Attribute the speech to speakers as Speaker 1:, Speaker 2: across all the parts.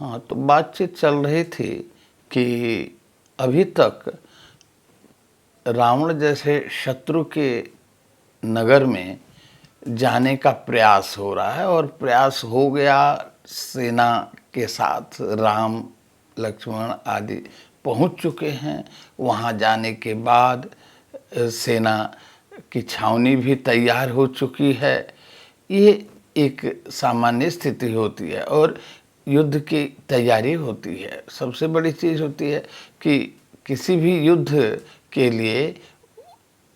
Speaker 1: हाँ, तो बातचीत चल रही थी कि अभी तक रावण जैसे शत्रु के नगर में जाने का प्रयास हो रहा है और प्रयास हो गया। सेना के साथ राम लक्ष्मण आदि पहुंच चुके हैं। वहां जाने के बाद सेना की छावनी भी तैयार हो चुकी है। ये एक सामान्य स्थिति होती है और युद्ध की तैयारी होती है। सबसे बड़ी चीज़ होती है कि किसी भी युद्ध के लिए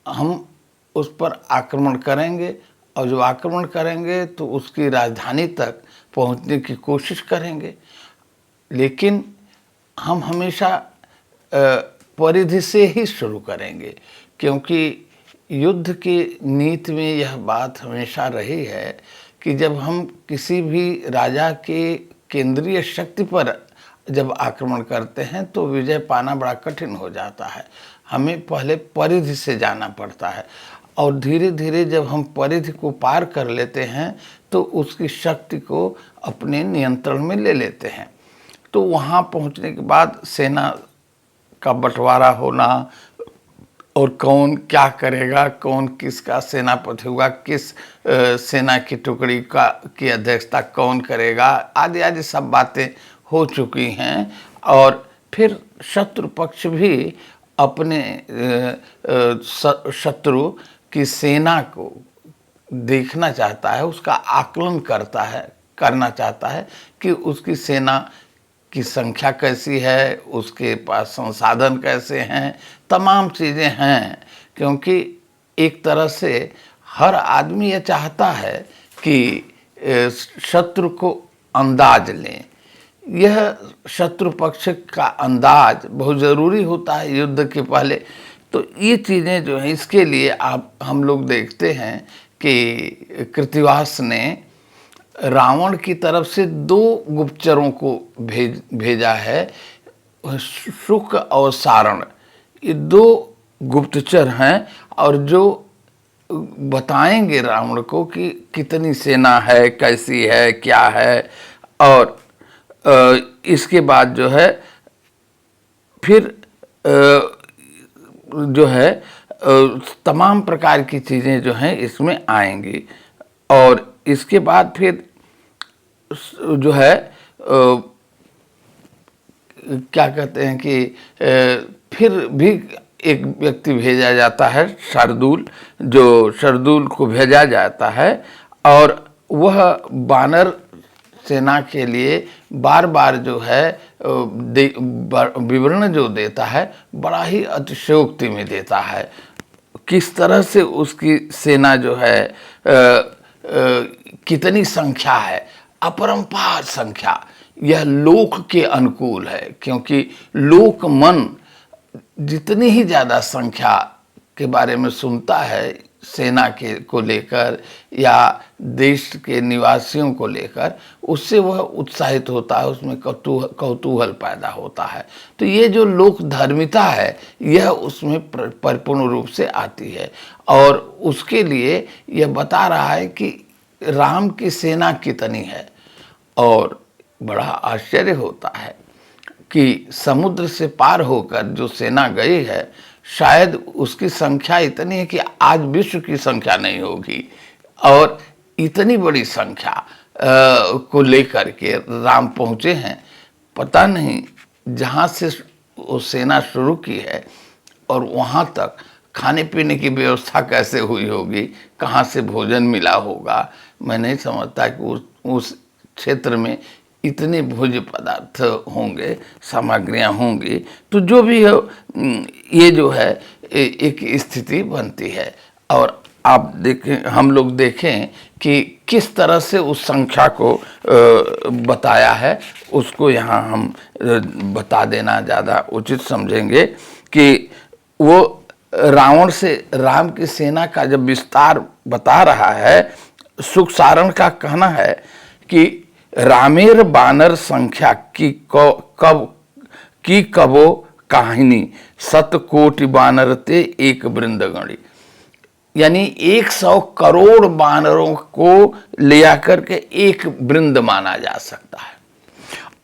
Speaker 1: हम उस पर आक्रमण करेंगे और जो आक्रमण करेंगे तो उसकी राजधानी तक पहुंचने की कोशिश करेंगे, लेकिन हम हमेशा परिधि से ही शुरू करेंगे, क्योंकि युद्ध की नीति में यह बात हमेशा रही है कि जब हम किसी भी राजा के केंद्रीय शक्ति पर जब आक्रमण करते हैं तो विजय पाना बड़ा कठिन हो जाता है। हमें पहले परिधि से जाना पड़ता है और धीरे धीरे जब हम परिधि को पार कर लेते हैं तो उसकी शक्ति को अपने नियंत्रण में ले लेते हैं। तो वहाँ पहुँचने के बाद सेना का बंटवारा होना और कौन क्या करेगा, कौन किसका सेनापति होगा, किस सेना की टुकड़ी की अध्यक्षता कौन करेगा, आदि आदि सब बातें हो चुकी हैं। और फिर शत्रु पक्ष भी अपने शत्रु की सेना को देखना चाहता है, उसका आकलन करना चाहता है कि उसकी सेना की संख्या कैसी है, उसके पास संसाधन कैसे हैं, तमाम चीज़ें हैं। क्योंकि एक तरह से हर आदमी ये चाहता है कि शत्रु को अंदाज लें। यह शत्रु पक्ष का अंदाज बहुत ज़रूरी होता है युद्ध के पहले। तो ये चीज़ें जो हैं, इसके लिए हम लोग देखते हैं कि कृतिवास ने रावण की तरफ से 2 गुप्तचरों को भेजा है, शुक और सारण। ये 2 गुप्तचर हैं और जो बताएंगे रावण को कि कितनी सेना है, कैसी है, क्या है। और इसके बाद जो है फिर जो है तमाम प्रकार की चीज़ें जो हैं इसमें आएंगी। और इसके बाद फिर जो है क्या कहते हैं कि फिर भी एक व्यक्ति भेजा जाता है, शार्दूल, जो शार्दूल को भेजा जाता है और वह वानर सेना के लिए बार बार जो है विवरण जो देता है बड़ा ही अतिशयोक्ति में देता है। किस तरह से उसकी सेना जो है कितनी संख्या है, अपरंपार संख्या। यह लोक के अनुकूल है, क्योंकि लोक मन जितनी ही ज़्यादा संख्या के बारे में सुनता है सेना को लेकर या देश के निवासियों को लेकर, उससे वह उत्साहित होता है, उसमें कौतूहल पैदा होता है। तो ये जो लोक धर्मिता है यह उसमें परिपूर्ण रूप से आती है। और उसके लिए यह बता रहा है कि राम की सेना कितनी है। और बड़ा आश्चर्य होता है कि समुद्र से पार होकर जो सेना गई है, शायद उसकी संख्या इतनी है कि आज विश्व की संख्या नहीं होगी। और इतनी बड़ी संख्या को लेकर के राम पहुँचे हैं। पता नहीं जहाँ से वो सेना शुरू की है और वहाँ तक खाने पीने की व्यवस्था कैसे हुई होगी, कहाँ से भोजन मिला होगा। मैं नहीं समझता कि उस क्षेत्र में इतने भोज्य पदार्थ होंगे, सामग्रियां होंगी। तो जो भी हो, ये जो है एक स्थिति बनती है। और आप देखें, हम लोग देखें कि किस तरह से उस संख्या को बताया है, उसको यहाँ हम बता देना ज़्यादा उचित समझेंगे कि वो रावण से राम की सेना का जब विस्तार बता रहा है, सुख सारण का कहना है कि रामेर बानर संख्या की कबो कहानी 7 कोटि बानर ते एक वृंदगणी। यानी 100 करोड़ बानरों को ले आकर के एक वृंद माना जा सकता है।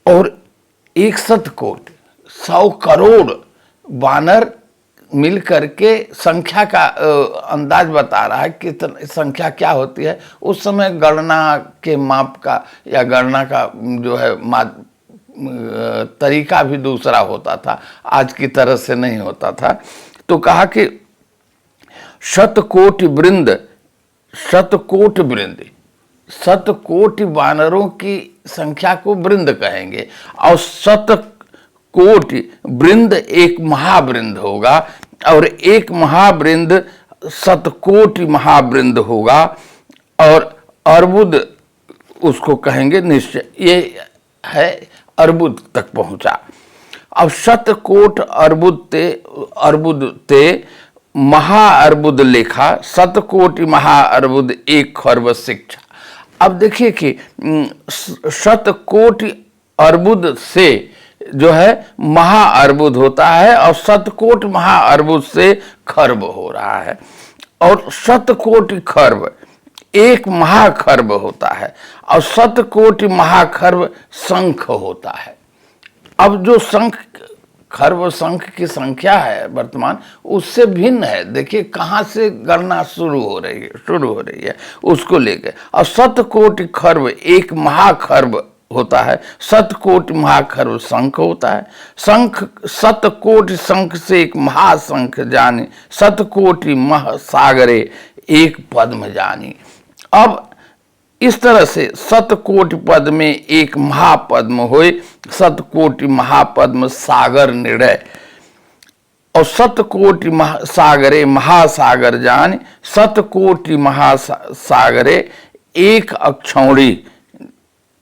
Speaker 1: और 100 कोटि 100 करोड़ वानर मिल करके संख्या का अंदाज बता रहा है कि संख्या क्या होती है। उस समय गणना के माप का या गणना का जो है तरीका भी दूसरा होता था, आज की तरह से नहीं होता था। तो कहा कि शतकोटि वृंद, शतकोटि वृंद, शतकोटि वानरों की संख्या को वृंद कहेंगे, और शतकोटि वृंद एक महावृंद होगा, और एक महावृंद शतकोटि महावृंद होगा, और अर्बुद उसको कहेंगे निश्चय। ये है अर्बुद तक पहुंचा। अब शतकोट अर्बुद ते महाअर्बुद लेखा, शतकोटि महाअर्बुद एक खर्व शिक्षा। अब देखिए कि शतकोटि अर्बुद से जो है महाअर्बुद होता है, और शतकोटि महाअर्बुद से खर्व हो रहा है, और शतकोटि खर्व एक महाखर्व होता है, और शतकोटि महाखर्व शंख होता है। अब जो शंख खर्व शंख की संख्या है वर्तमान, उससे भिन्न है। देखिए कहाँ से गणना शुरू हो रही है उसको लेकर। और शतकोटि खर्व एक महाखर्व होता है, शतकोटि महाखर्व शंख होता है। शंख शतकोटि शंख से एक महाशंख जानी, शतकोटि महासागरे एक पद्म जानी। अब इस तरह से शतकोटि पद में एक महापद्म होए, शतकोटि महापद्म सागर निर्णय, और शतकोटि सागरे महासागर जान, शतकोटि महासागरे एक अक्षौणी,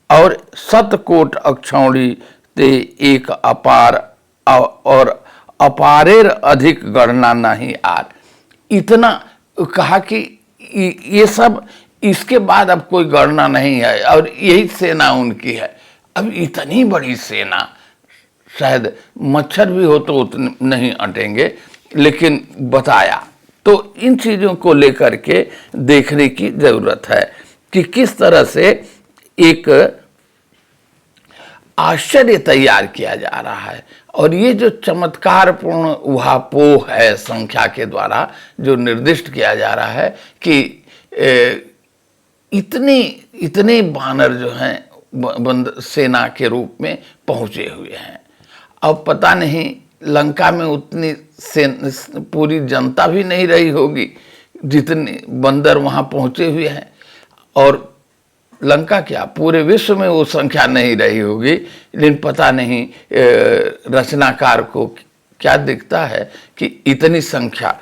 Speaker 1: और शतकोट अक्षौणी ते एक अपार, और अपारेर अधिक गणना नहीं आर। इतना कहा कि ये सब, इसके बाद अब कोई गणना नहीं है, और यही सेना उनकी है। अब इतनी बड़ी सेना, शायद मच्छर भी हो तो उतने नहीं अटेंगे, लेकिन बताया। तो इन चीज़ों को लेकर के देखने की ज़रूरत है कि किस तरह से एक आश्चर्य तैयार किया जा रहा है। और ये जो चमत्कारपूर्ण उहापोह है संख्या के द्वारा जो निर्दिष्ट किया जा रहा है कि इतने बानर जो हैं सेना के रूप में पहुंचे हुए हैं। अब पता नहीं लंका में उतनी पूरी जनता भी नहीं रही होगी जितने बंदर वहां पहुंचे हुए हैं, और लंका क्या पूरे विश्व में वो संख्या नहीं रही होगी। लेकिन पता नहीं रचनाकार को क्या दिखता है कि इतनी संख्या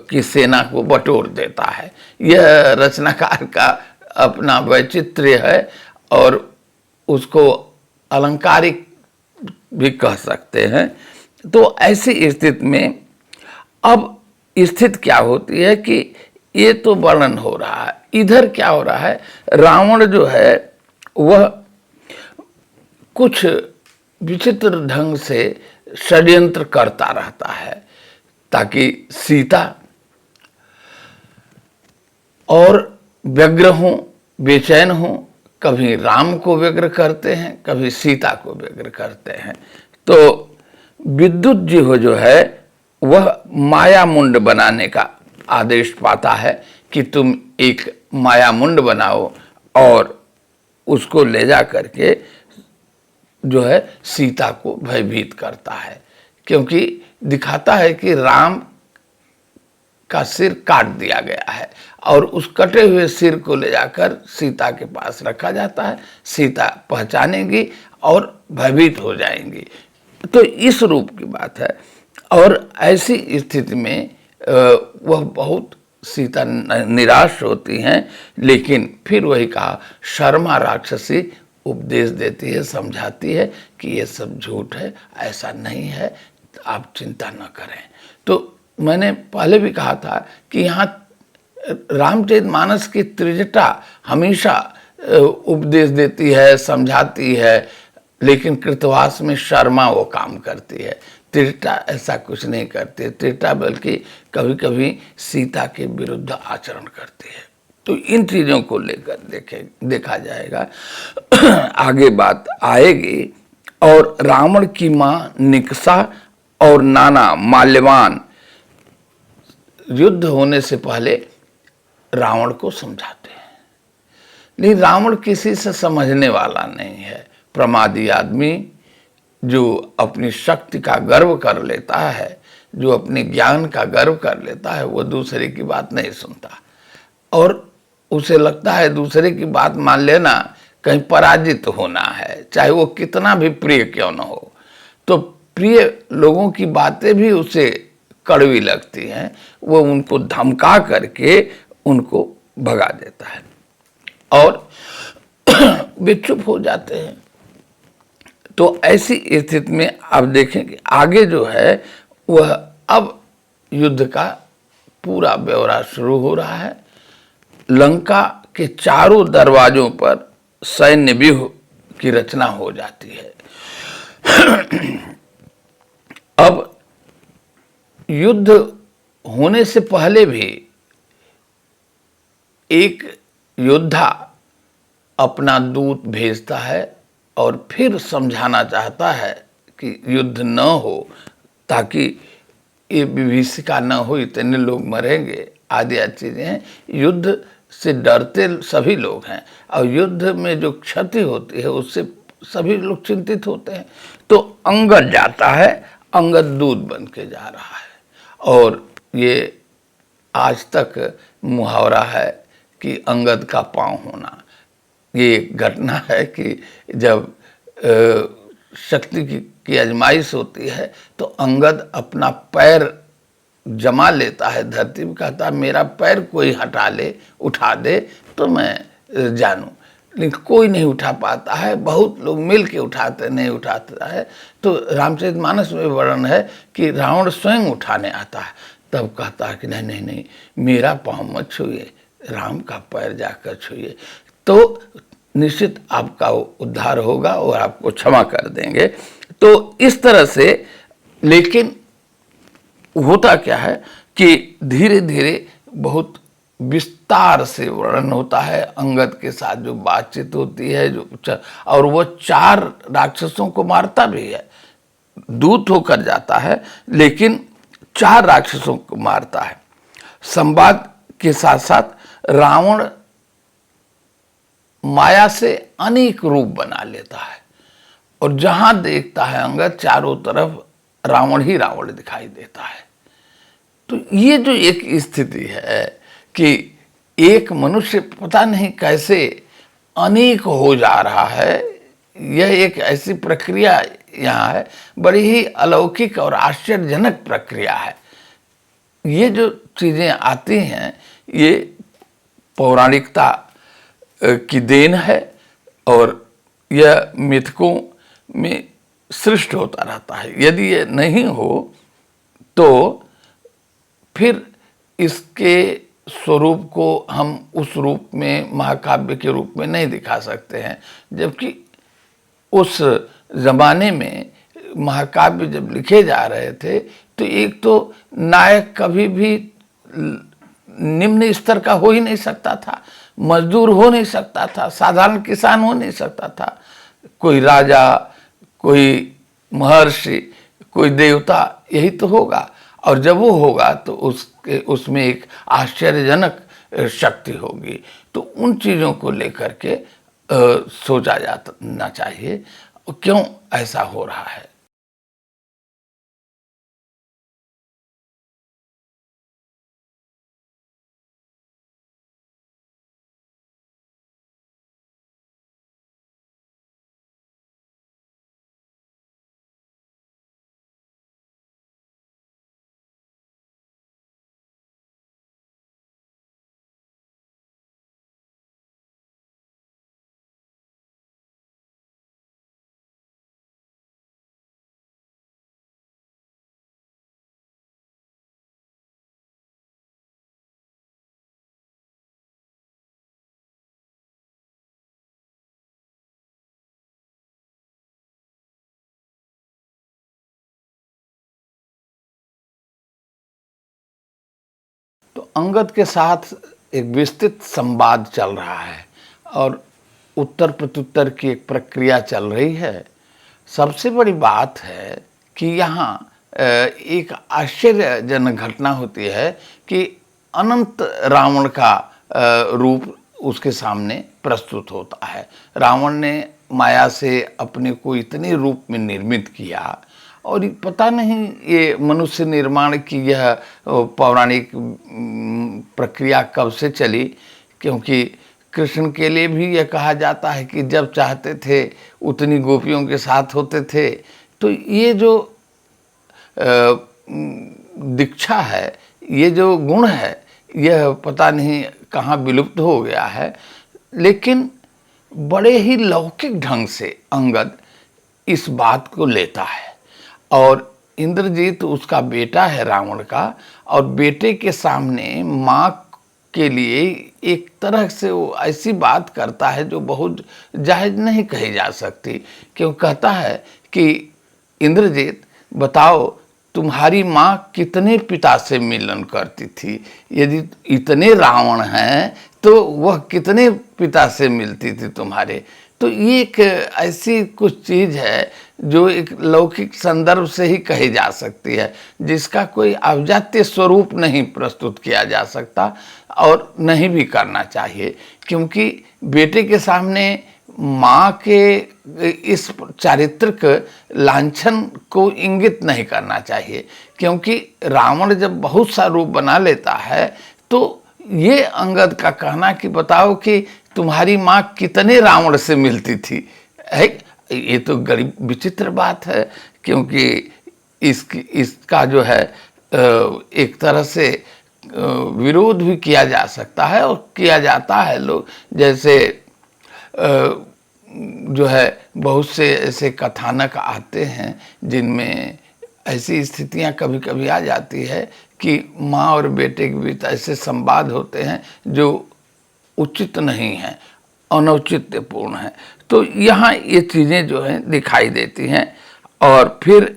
Speaker 1: की सेना को बटोर देता है। यह रचनाकार का अपना वैचित्र्य है, और उसको अलंकारिक भी कह सकते हैं। तो ऐसी स्थिति में अब स्थिति क्या होती है कि ये तो वर्णन हो रहा है, इधर क्या हो रहा है, रावण जो है वह कुछ विचित्र ढंग से षड्यंत्र करता रहता है ताकि सीता और व्यग्र हों, बेचैन हों। कभी राम को व्यग्र करते हैं, कभी सीता को व्यग्र करते हैं। तो विद्युत जी हो जो है वह माया मुंड बनाने का आदेश पाता है कि तुम एक माया मुंड बनाओ, और उसको ले जा करके जो है सीता को भयभीत करता है, क्योंकि दिखाता है कि राम का सिर काट दिया गया है, और उस कटे हुए सिर को ले जाकर सीता के पास रखा जाता है। सीता पहचानेंगी और भयभीत हो जाएंगी। तो इस रूप की बात है। और ऐसी स्थिति में वह बहुत सीता निराश होती हैं, लेकिन फिर वही कहा, शर्मा राक्षसी उपदेश देती है, समझाती है कि ये सब झूठ है, ऐसा नहीं है, आप चिंता न करें। तो मैंने पहले भी कहा था कि यहाँ रामचरितमानस की त्रिजटा हमेशा उपदेश देती है, समझाती है, लेकिन कृतवास में शर्मा वो काम करती है। त्रिजटा ऐसा कुछ नहीं करती है। त्रिजटा बल्कि कभी कभी सीता के विरुद्ध आचरण करती है। तो इन चीज़ों को लेकर देखा जाएगा। आगे बात आएगी। और रावण की माँ निकषा और नाना माल्यवान युद्ध होने से पहले रावण को समझाते हैं। लेकिन रावण किसी से समझने वाला नहीं है। प्रमादी आदमी जो अपनी शक्ति का गर्व कर लेता है, जो अपने ज्ञान का गर्व कर लेता है, वो दूसरे की बात नहीं सुनता और उसे लगता है दूसरे की बात मान लेना कहीं पराजित होना है, चाहे वो कितना भी प्रिय क्यों न हो। तो प्रिय लोगों की बातें भी उसे कड़वी लगती हैं, वो उनको धमका करके उनको भगा देता है और वे चुप हो जाते हैं। तो ऐसी स्थिति में आप देखें कि आगे जो है वह अब युद्ध का पूरा ब्यौरा शुरू हो रहा है। लंका के चारों दरवाजों पर सैन्य व्यूह की रचना हो जाती है। अब युद्ध होने से पहले भी एक योद्धा अपना दूत भेजता है और फिर समझाना चाहता है कि युद्ध न हो, ताकि ये विभीषिका न हो, इतने लोग मरेंगे आदि चीजें हैं। युद्ध से डरते सभी लोग हैं और युद्ध में जो क्षति होती है उससे सभी लोग चिंतित होते हैं। तो अंगद जाता है, अंगद दूत बन के जा रहा है और ये आज तक मुहावरा है कि अंगद का पांव होना। ये एक घटना है कि जब शक्ति की आजमाइश होती है तो अंगद अपना पैर जमा लेता है धरती में, कहता है मेरा पैर कोई हटा ले, उठा दे तो मैं जानूं। लेकिन कोई नहीं उठा पाता है, बहुत लोग मिल के उठाते नहीं उठाता है। तो रामचरितमानस में वर्णन है कि रावण स्वयं उठाने आता है, तब कहता है कि नहीं नहीं नहीं, मेरा पाँव मत छूइए, राम का पैर जाकर छूइए, तो निश्चित आपका उद्धार होगा और आपको क्षमा कर देंगे। तो इस तरह से, लेकिन होता क्या है कि धीरे धीरे बहुत विस्तार से वर्णन होता है अंगद के साथ जो बातचीत होती है, जो और वो 4 राक्षसों को मारता भी है, दूत होकर जाता है लेकिन 4 राक्षसों को मारता है। संवाद के साथ साथ रावण माया से अनेक रूप बना लेता है और जहां देखता है अंगद चारों तरफ रावण ही रावण दिखाई देता है। तो ये जो एक स्थिति है कि एक मनुष्य पता नहीं कैसे अनेक हो जा रहा है, यह एक ऐसी प्रक्रिया यहाँ है, बड़ी ही अलौकिक और आश्चर्यजनक प्रक्रिया है। ये जो चीजें आती हैं ये पौराणिकता की देन है और यह मिथकों में सृष्ट होता रहता है। यदि ये नहीं हो तो फिर इसके स्वरूप को हम उस रूप में महाकाव्य के रूप में नहीं दिखा सकते हैं। जबकि उस जमाने में महाकाव्य जब लिखे जा रहे थे तो एक तो नायक कभी भी निम्न स्तर का हो ही नहीं सकता था, मजदूर हो नहीं सकता था, साधारण किसान हो नहीं सकता था, कोई राजा, कोई महर्षि, कोई देवता, यही तो होगा। और जब वो होगा तो उसमें एक आश्चर्यजनक शक्ति होगी। तो उन चीज़ों को लेकर के सोचा जाना चाहिए क्यों ऐसा हो रहा है। तो अंगद के साथ एक विस्तृत संवाद चल रहा है और उत्तर प्रत्युत्तर की एक प्रक्रिया चल रही है। सबसे बड़ी बात है कि यहाँ एक आश्चर्यजनक घटना होती है कि अनंत रावण का रूप उसके सामने प्रस्तुत होता है। रावण ने माया से अपने को इतने रूप में निर्मित किया और पता नहीं ये मनुष्य निर्माण की यह पौराणिक प्रक्रिया कब से चली, क्योंकि कृष्ण के लिए भी यह कहा जाता है कि जब चाहते थे उतनी गोपियों के साथ होते थे। तो ये जो दीक्षा है, ये जो गुण है, यह पता नहीं कहाँ विलुप्त हो गया है। लेकिन बड़े ही लौकिक ढंग से अंगद इस बात को लेता है और इंद्रजीत उसका बेटा है रावण का, और बेटे के सामने माँ के लिए एक तरह से वो ऐसी बात करता है जो बहुत जायज़ नहीं कही जा सकती। क्यों कहता है कि इंद्रजीत बताओ, तुम्हारी माँ कितने पिता से मिलन करती थी? यदि इतने रावण हैं तो वह कितने पिता से मिलती थी तुम्हारे? तो ये एक ऐसी कुछ चीज़ है जो एक लौकिक संदर्भ से ही कही जा सकती है, जिसका कोई अवजातीय स्वरूप नहीं प्रस्तुत किया जा सकता और नहीं भी करना चाहिए, क्योंकि बेटे के सामने माँ के इस चारित्रिक लांछन को इंगित नहीं करना चाहिए। क्योंकि रावण जब बहुत सा रूप बना लेता है तो ये अंगद का कहना कि बताओ कि तुम्हारी माँ कितने रावण से मिलती थी है, ये तो बड़ी विचित्र बात है। क्योंकि इसका जो है एक तरह से विरोध भी किया जा सकता है और किया जाता है। लोग जैसे जो है बहुत से ऐसे कथानक आते हैं जिनमें ऐसी स्थितियां कभी कभी आ जाती है कि माँ और बेटे के बीच ऐसे संवाद होते हैं जो उचित नहीं हैं, अनौचित्यपूर्ण हैं। तो यहाँ ये चीज़ें जो हैं दिखाई देती हैं। और फिर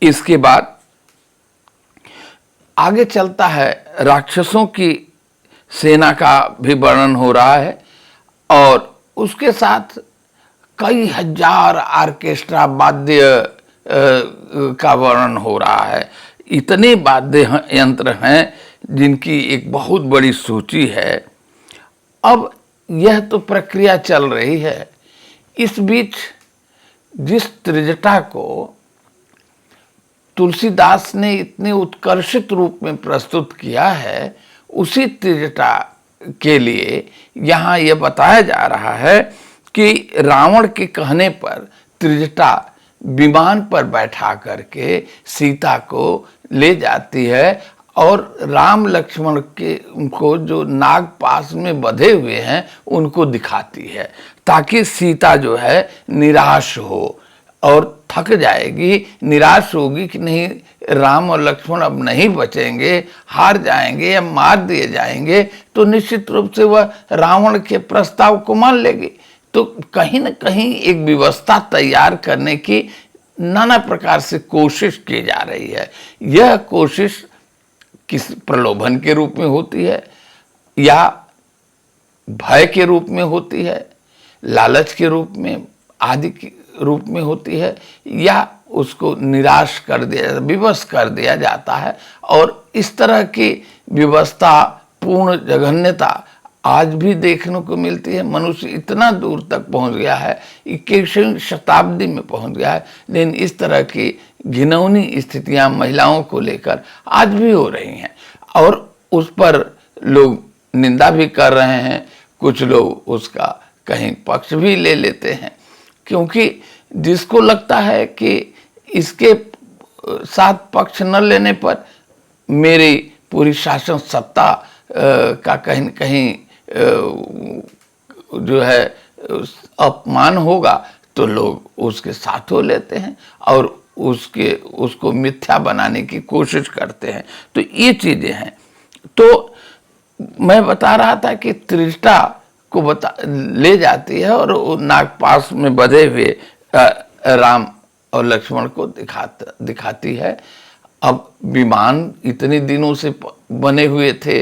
Speaker 1: इसके बाद आगे चलता है, राक्षसों की सेना का भी वर्णन हो रहा है और उसके साथ कई हजार आर्केस्ट्रा वाद्य का वर्णन हो रहा है। इतने वाद्य यंत्र हैं जिनकी एक बहुत बड़ी सूची है। अब यह तो प्रक्रिया चल रही है, इस बीच जिस त्रिजटा को तुलसीदास ने इतने उत्कर्षित रूप में प्रस्तुत किया है, उसी त्रिजटा के लिए यहाँ यह बताया जा रहा है कि रावण के कहने पर त्रिजटा विमान पर बैठा करके सीता को ले जाती है और राम लक्ष्मण के उनको जो नाग पास में बंधे हुए हैं उनको दिखाती है, ताकि सीता जो है निराश हो और थक जाएगी, निराश होगी कि नहीं राम और लक्ष्मण अब नहीं बचेंगे, हार जाएंगे या मार दिए जाएंगे, तो निश्चित रूप से वह रावण के प्रस्ताव को मान लेगी। तो कहीं न कहीं एक व्यवस्था तैयार करने की नाना प्रकार से कोशिश की जा रही है। यह कोशिश किस प्रलोभन के रूप में होती है, या भय के रूप में होती है, लालच के रूप में, आदि के रूप में होती है, या उसको निराश कर दिया, विवश कर दिया जाता है। और इस तरह की व्यवस्था पूर्ण जघन्यता आज भी देखने को मिलती है। मनुष्य इतना दूर तक पहुंच गया है, 21वीं शताब्दी में पहुंच गया है, लेकिन इस तरह की घिनौनी स्थितियां महिलाओं को लेकर आज भी हो रही हैं और उस पर लोग निंदा भी कर रहे हैं। कुछ लोग उसका कहीं पक्ष भी ले लेते हैं, क्योंकि जिसको लगता है कि इसके साथ पक्ष न लेने पर मेरी पूरी शासन सत्ता का कहीं न कहीं जो है अपमान होगा, तो लोग उसके साथ हो लेते हैं और उसको मिथ्या बनाने की कोशिश करते हैं। तो ये चीजें हैं। तो मैं बता रहा था कि त्रिजटा को ले जाती है और नागपाश में बंधे हुए राम और लक्ष्मण को दिखाती है। अब विमान इतने दिनों से बने हुए थे,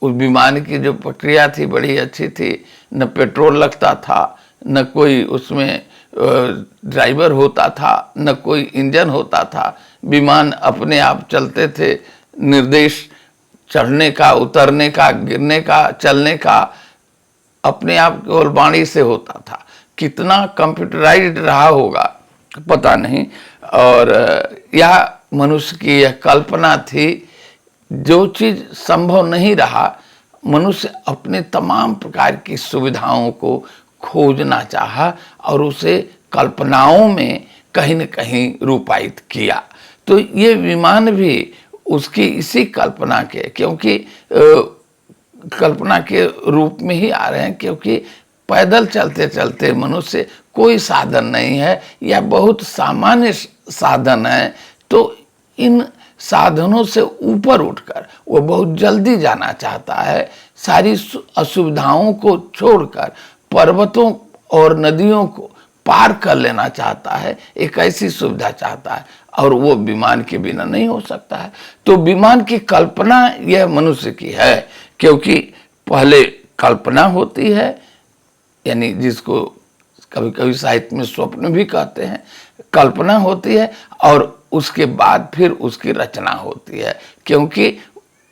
Speaker 1: उस विमान की जो प्रक्रिया थी बड़ी अच्छी थी, न पेट्रोल लगता था, न कोई उसमें ड्राइवर होता था, न कोई इंजन होता था। विमान अपने आप चलते थे, निर्देश चढ़ने का, उतरने का, गिरने का, चलने का अपने आप केवल वाणी से होता था। कितना कंप्यूटराइज्ड रहा होगा पता नहीं। और यह मनुष्य की यह कल्पना थी। जो चीज संभव नहीं रहा, मनुष्य अपने तमाम प्रकार की सुविधाओं को खोजना चाहा और उसे कल्पनाओं में कहीं न कहीं रूपायित किया। तो ये विमान भी उसकी इसी कल्पना के, क्योंकि कल्पना के रूप में ही आ रहे हैं, क्योंकि पैदल चलते चलते मनुष्य कोई साधन नहीं है या बहुत सामान्य साधन है, तो इन साधनों से ऊपर उठकर वो बहुत जल्दी जाना चाहता है। सारी असुविधाओं को छोड़कर पर्वतों और नदियों को पार कर लेना चाहता है, एक ऐसी सुविधा चाहता है, और वो विमान के बिना नहीं हो सकता है। तो विमान की कल्पना यह मनुष्य की है, क्योंकि पहले कल्पना होती है, यानी जिसको कभी कभी साहित्य में स्वप्न भी कहते हैं, कल्पना होती है, और उसके बाद फिर उसकी रचना होती है, क्योंकि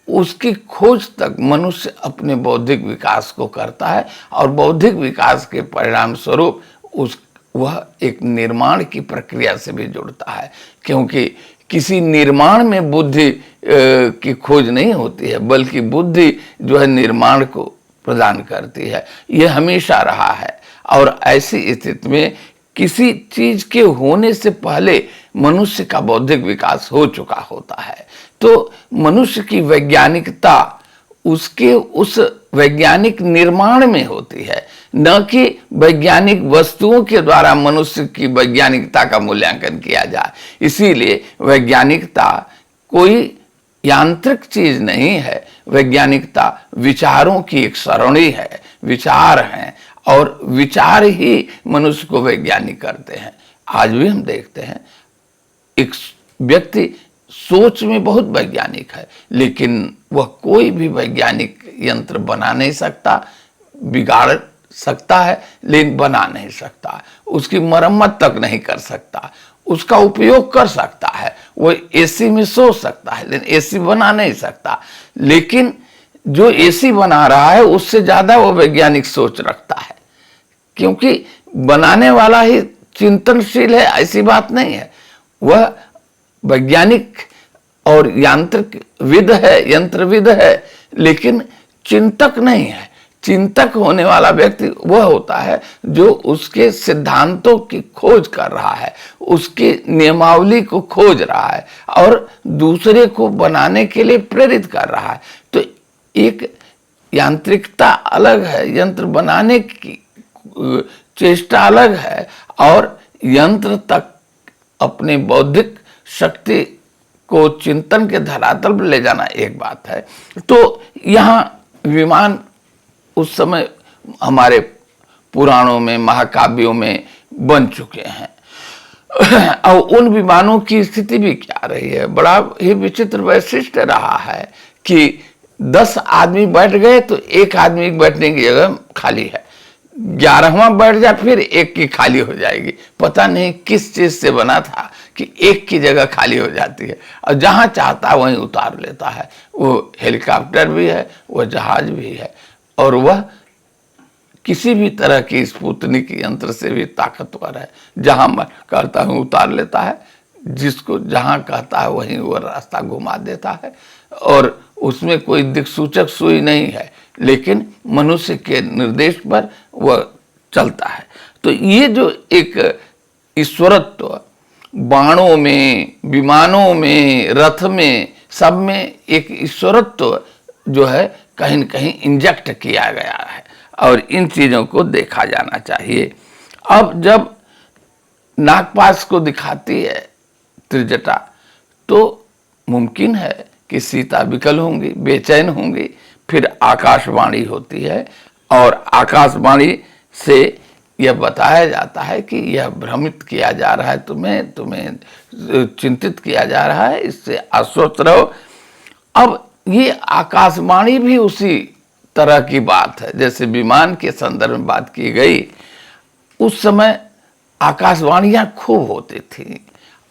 Speaker 1: उसकी खोज तक मनुष्य अपने बौद्धिक विकास को करता है, और बौद्धिक विकास के परिणाम स्वरूप वह एक निर्माण की प्रक्रिया से भी जुड़ता है। क्योंकि किसी निर्माण में बुद्धि की खोज नहीं होती है, बल्कि बुद्धि जो है निर्माण को प्रदान करती है। यह हमेशा रहा है। और ऐसी स्थिति में किसी चीज के होने से पहले मनुष्य का बौद्धिक विकास हो चुका होता है। तो मनुष्य की वैज्ञानिकता उसके उस वैज्ञानिक निर्माण में होती है, न कि वैज्ञानिक वस्तुओं के द्वारा मनुष्य की वैज्ञानिकता का मूल्यांकन किया जाए। इसीलिए वैज्ञानिकता कोई यांत्रिक चीज नहीं है। वैज्ञानिकता विचारों की एक सरणी है, विचार हैं, और विचार ही मनुष्य को वैज्ञानिक करते हैं। आज भी हम देखते हैं एक व्यक्ति सोच में बहुत वैज्ञानिक है, लेकिन वह कोई भी वैज्ञानिक यंत्र बना नहीं सकता। बिगाड़ सकता है लेकिन बना नहीं सकता, उसकी मरम्मत तक नहीं कर सकता। उसका उपयोग कर सकता है, वो एसी में सो सकता है लेकिन एसी बना नहीं सकता। लेकिन जो एसी बना रहा है उससे ज्यादा वो वैज्ञानिक सोच रखता है, क्योंकि बनाने वाला ही चिंतनशील है, ऐसी बात नहीं है। वह वैज्ञानिक और यांत्रिक विद है, यंत्रविद है, लेकिन चिंतक नहीं है। चिंतक होने वाला व्यक्ति वह होता है जो उसके सिद्धांतों की खोज कर रहा है, उसकी नियमावली को खोज रहा है और दूसरे को बनाने के लिए प्रेरित कर रहा है। तो एक यांत्रिकता अलग है, यंत्र बनाने की चेष्टा अलग है, और यंत्र तक अपनी बौद्धिक शक्ति को चिंतन के धरातल पर ले जाना एक बात है। तो यहाँ विमान उस समय हमारे पुराणों में, महाकाव्यों में बन चुके हैं। और उन विमानों की स्थिति भी क्या रही है, बड़ा ही विचित्र वैशिष्ट्य रहा है कि 10 आदमी बैठ गए तो एक आदमी बैठने की जगह खाली है, 11वां बैठ जाए फिर एक की खाली हो जाएगी। पता नहीं किस चीज से बना था कि एक की जगह खाली हो जाती है, और जहां चाहता है वहीं उतार लेता है। वो हेलीकॉप्टर भी है, वह जहाज भी है, और वह किसी भी तरह की स्पुतनिक यंत्र से भी ताकतवर है। जहां मैं कहता हूं उतार लेता है, जिसको जहां कहता है वहीं वो रास्ता घुमा देता है, और उसमें कोई दिक्सूचक सुई नहीं है, लेकिन मनुष्य के निर्देश पर वह चलता है। तो ये जो एक ईश्वरत्व बाणों में, विमानों में, रथ में, सब में एक ईश्वरत्व जो है कहीं न कहीं इंजेक्ट किया गया है, और इन चीजों को देखा जाना चाहिए। अब जब नागपाश को दिखाती है त्रिजटा, तो मुमकिन है कि सीता विकल होंगी, बेचैन होंगी। फिर आकाशवाणी होती है, और आकाशवाणी से यह बताया जाता है कि यह भ्रमित किया जा रहा है, तुम्हें चिंतित किया जा रहा है, इससे आश्वस्त रहो। अब ये आकाशवाणी भी उसी तरह की बात है। जैसे विमान के संदर्भ में बात की गई, उस समय आकाशवाणियां खूब होती थी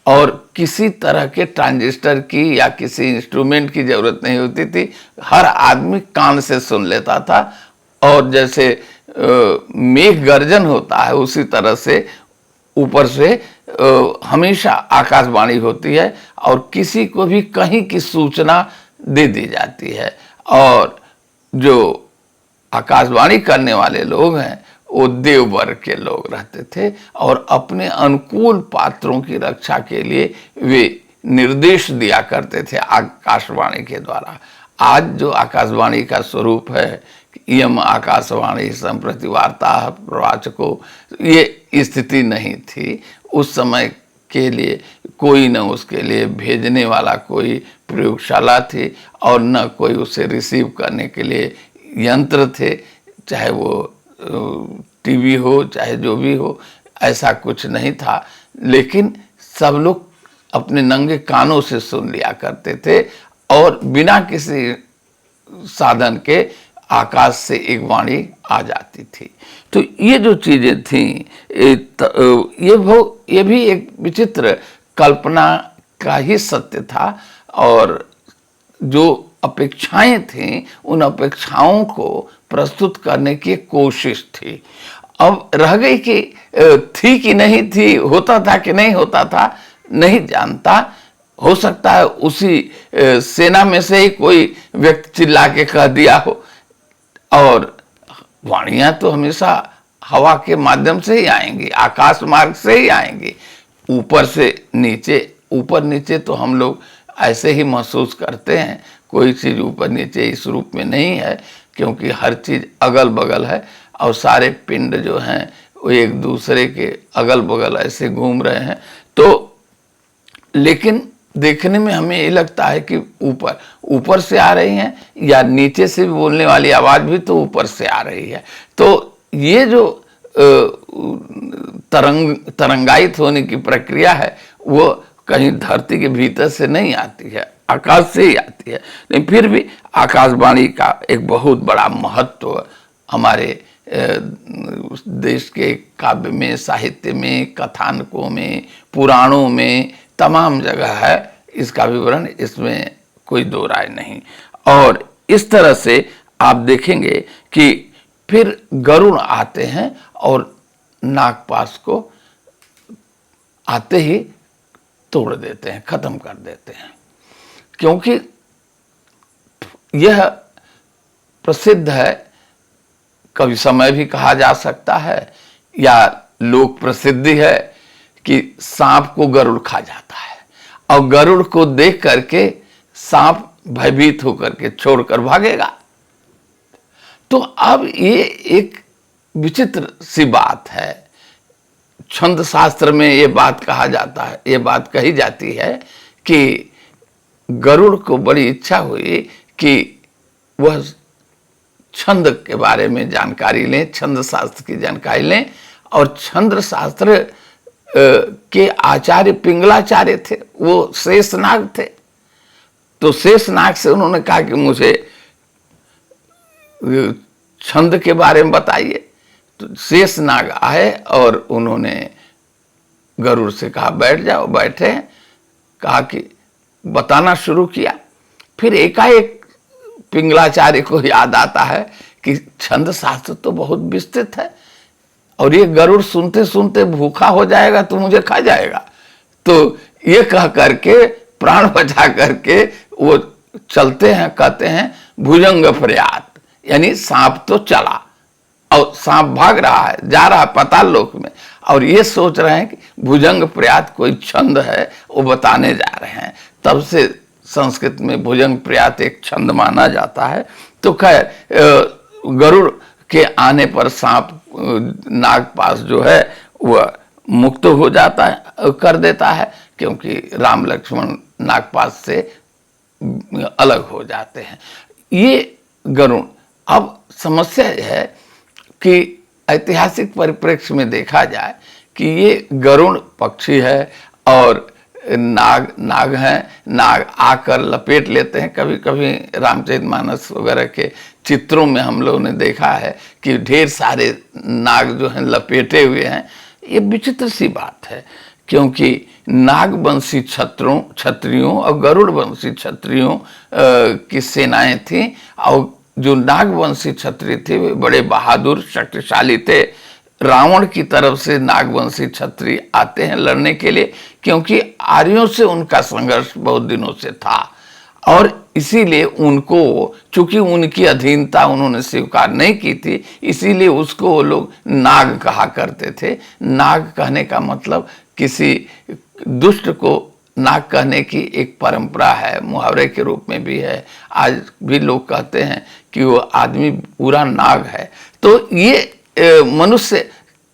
Speaker 1: और किसी तरह के ट्रांजिस्टर की या किसी इंस्ट्रूमेंट की जरूरत नहीं होती थी। हर आदमी कान से सुन लेता था और जैसे मेघ गर्जन होता है उसी तरह से ऊपर से हमेशा आकाशवाणी होती है और किसी को भी कहीं की सूचना दे दी जाती है। और जो आकाशवाणी करने वाले लोग हैं वो देव वर्ग के लोग रहते थे और अपने अनुकूल पात्रों की रक्षा के लिए वे निर्देश दिया करते थे आकाशवाणी के द्वारा। आज जो आकाशवाणी का स्वरूप है, यम आकाशवाणी संप्रति वार्ता प्रवाचको, ये स्थिति नहीं थी। उस समय के लिए कोई न उसके लिए भेजने वाला कोई प्रयोगशाला थी और न कोई उसे रिसीव करने के लिए यंत्र थे, चाहे वो टीवी हो चाहे जो भी हो, ऐसा कुछ नहीं था। लेकिन सब लोग अपने नंगे कानों से सुन लिया करते थे और बिना किसी साधन के आकाश से एक वाणी आ जाती थी। तो ये जो चीजें थीं, ये भी एक विचित्र कल्पना का ही सत्य था और जो अपेक्षाएं थीं उन अपेक्षाओं को प्रस्तुत करने की कोशिश थी। अब रह गई कि थी कि नहीं थी, होता था कि नहीं होता था, नहीं जानता। हो सकता है उसी सेना में से ही कोई व्यक्ति चिल्ला के कह दिया हो। और वाणियां तो हमेशा हवा के माध्यम से ही आएंगी, आकाश मार्ग से ही आएंगी। ऊपर से नीचे, ऊपर नीचे तो हम लोग ऐसे ही महसूस करते हैं, कोई चीज ऊपर नीचे इस रूप में नहीं है, क्योंकि हर चीज अगल बगल है और सारे पिंड जो हैं वो एक दूसरे के अगल बगल ऐसे घूम रहे हैं। तो लेकिन देखने में हमें ये लगता है कि ऊपर से आ रही हैं या नीचे से बोलने वाली आवाज भी तो ऊपर से आ रही है। तो ये जो तरंगायित होने की प्रक्रिया है वो कहीं धरती के भीतर से नहीं आती है, आकाश से ही आती है। लेकिन फिर भी आकाशवाणी का एक बहुत बड़ा महत्व हमारे देश के काव्य में, साहित्य में, कथानकों में, पुराणों में तमाम जगह है। इसका विवरण, इसमें कोई दो राय नहीं। और इस तरह से आप देखेंगे कि फिर गरुड़ आते हैं और नागपाश को आते ही तोड़ देते हैं, खत्म कर देते हैं, क्योंकि यह प्रसिद्ध है, कभी समय भी कहा जा सकता है या लोक प्रसिद्धि है कि सांप को गरुड़ खा जाता है और गरुड़ को देख करके सांप भयभीत होकर के छोड़कर भागेगा। तो अब ये एक विचित्र सी बात है। छंद शास्त्र में ये बात कहा जाता है, ये बात कही जाती है कि गरुड़ को बड़ी इच्छा हुई कि वह छंद के बारे में जानकारी लें, छंद शास्त्र की जानकारी लें। और छंद शास्त्र के आचार्य पिंगलाचार्य थे, वो शेषनाग थे। तो शेषनाग से उन्होंने कहा कि मुझे छंद के बारे में बताइए। तो शेषनाग आए और उन्होंने गरुड़ से कहा बैठ जाओ। बैठे, कहा कि बताना शुरू किया। फिर एकाएक पिंगलाचार्य को याद आता है कि छंद शास्त्र तो बहुत विस्तृत है और ये गरुड़ सुनते सुनते भूखा हो जाएगा तो मुझे खा जाएगा। तो ये कह करके प्राण बचा करके वो चलते हैं, कहते हैं भुजंग प्रयात, यानी सांप तो चला और सांप भाग रहा है, जा रहा है पाताल लोक में, और ये सोच रहे हैं कि भुजंग प्रयात कोई छंद है, वो बताने जा रहे हैं। तब से संस्कृत में भुजंग प्रयात एक छंद माना जाता है। तो खैर गरुड़ के आने पर सांप नागपाश जो है वह मुक्त हो जाता है, कर देता है, क्योंकि राम लक्ष्मण नागपाश से अलग हो जाते हैं। ये गरुड़। अब समस्या यह है कि ऐतिहासिक परिप्रेक्ष्य में देखा जाए कि ये गरुड़ पक्षी है और नाग नाग हैं, नाग आकर लपेट लेते हैं। कभी कभी रामचरितमानस वगैरह के चित्रों में हम लोगों ने देखा है कि ढेर सारे नाग जो हैं लपेटे हुए हैं। ये विचित्र सी बात है, क्योंकि नागवंशी क्षत्रियों और गरुड़वंशी क्षत्रियों की सेनाएं थीं, और जो नागवंशी क्षत्रिय थे वे बड़े बहादुर शक्तिशाली थे। रावण की तरफ से नागवंशी क्षत्रिय आते हैं लड़ने के लिए, क्योंकि आर्यों से उनका संघर्ष बहुत दिनों से था, और इसीलिए उनको, चूंकि उनकी अधीनता उन्होंने स्वीकार नहीं की थी, इसीलिए उसको वो लोग नाग कहा करते थे। नाग कहने का मतलब किसी दुष्ट को नाग कहने की एक परंपरा है, मुहावरे के रूप में भी है। आज भी लोग कहते हैं कि वो आदमी पूरा नाग है। तो ये मनुष्य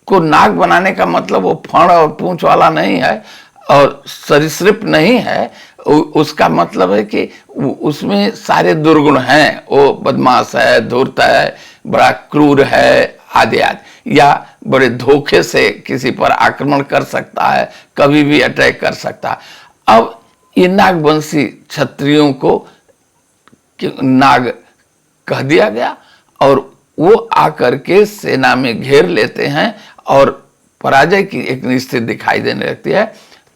Speaker 1: को नाग बनाने का मतलब वो फण और पूंछ वाला नहीं है और सरीसृप नहीं है। उसका मतलब है कि उसमें सारे दुर्गुण हैं। वो बदमाश है, धूर्त है, बड़ा क्रूर है आदि आदि, या बड़े धोखे से किसी पर आक्रमण कर सकता है, कभी भी अटैक कर सकता है। अब ये नागवंशी क्षत्रियों को नाग कह दिया गया, और वो आकर के सेना में घेर लेते हैं और पराजय की एक स्थिति दिखाई देने लगती है।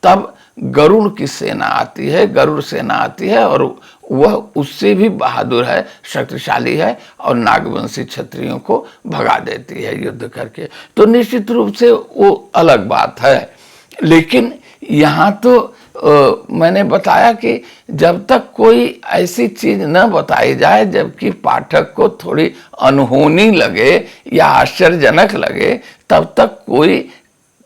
Speaker 1: तब गरुड़ की सेना आती है, गरुड़ सेना आती है, और वह उससे भी बहादुर है, शक्तिशाली है, और नागवंशी क्षत्रियों को भगा देती है युद्ध करके। तो निश्चित रूप से वो अलग बात है। लेकिन यहाँ तो मैंने बताया कि जब तक कोई ऐसी चीज न बताई जाए जबकि पाठक को थोड़ी अनहोनी लगे या आश्चर्यजनक लगे, तब तक कोई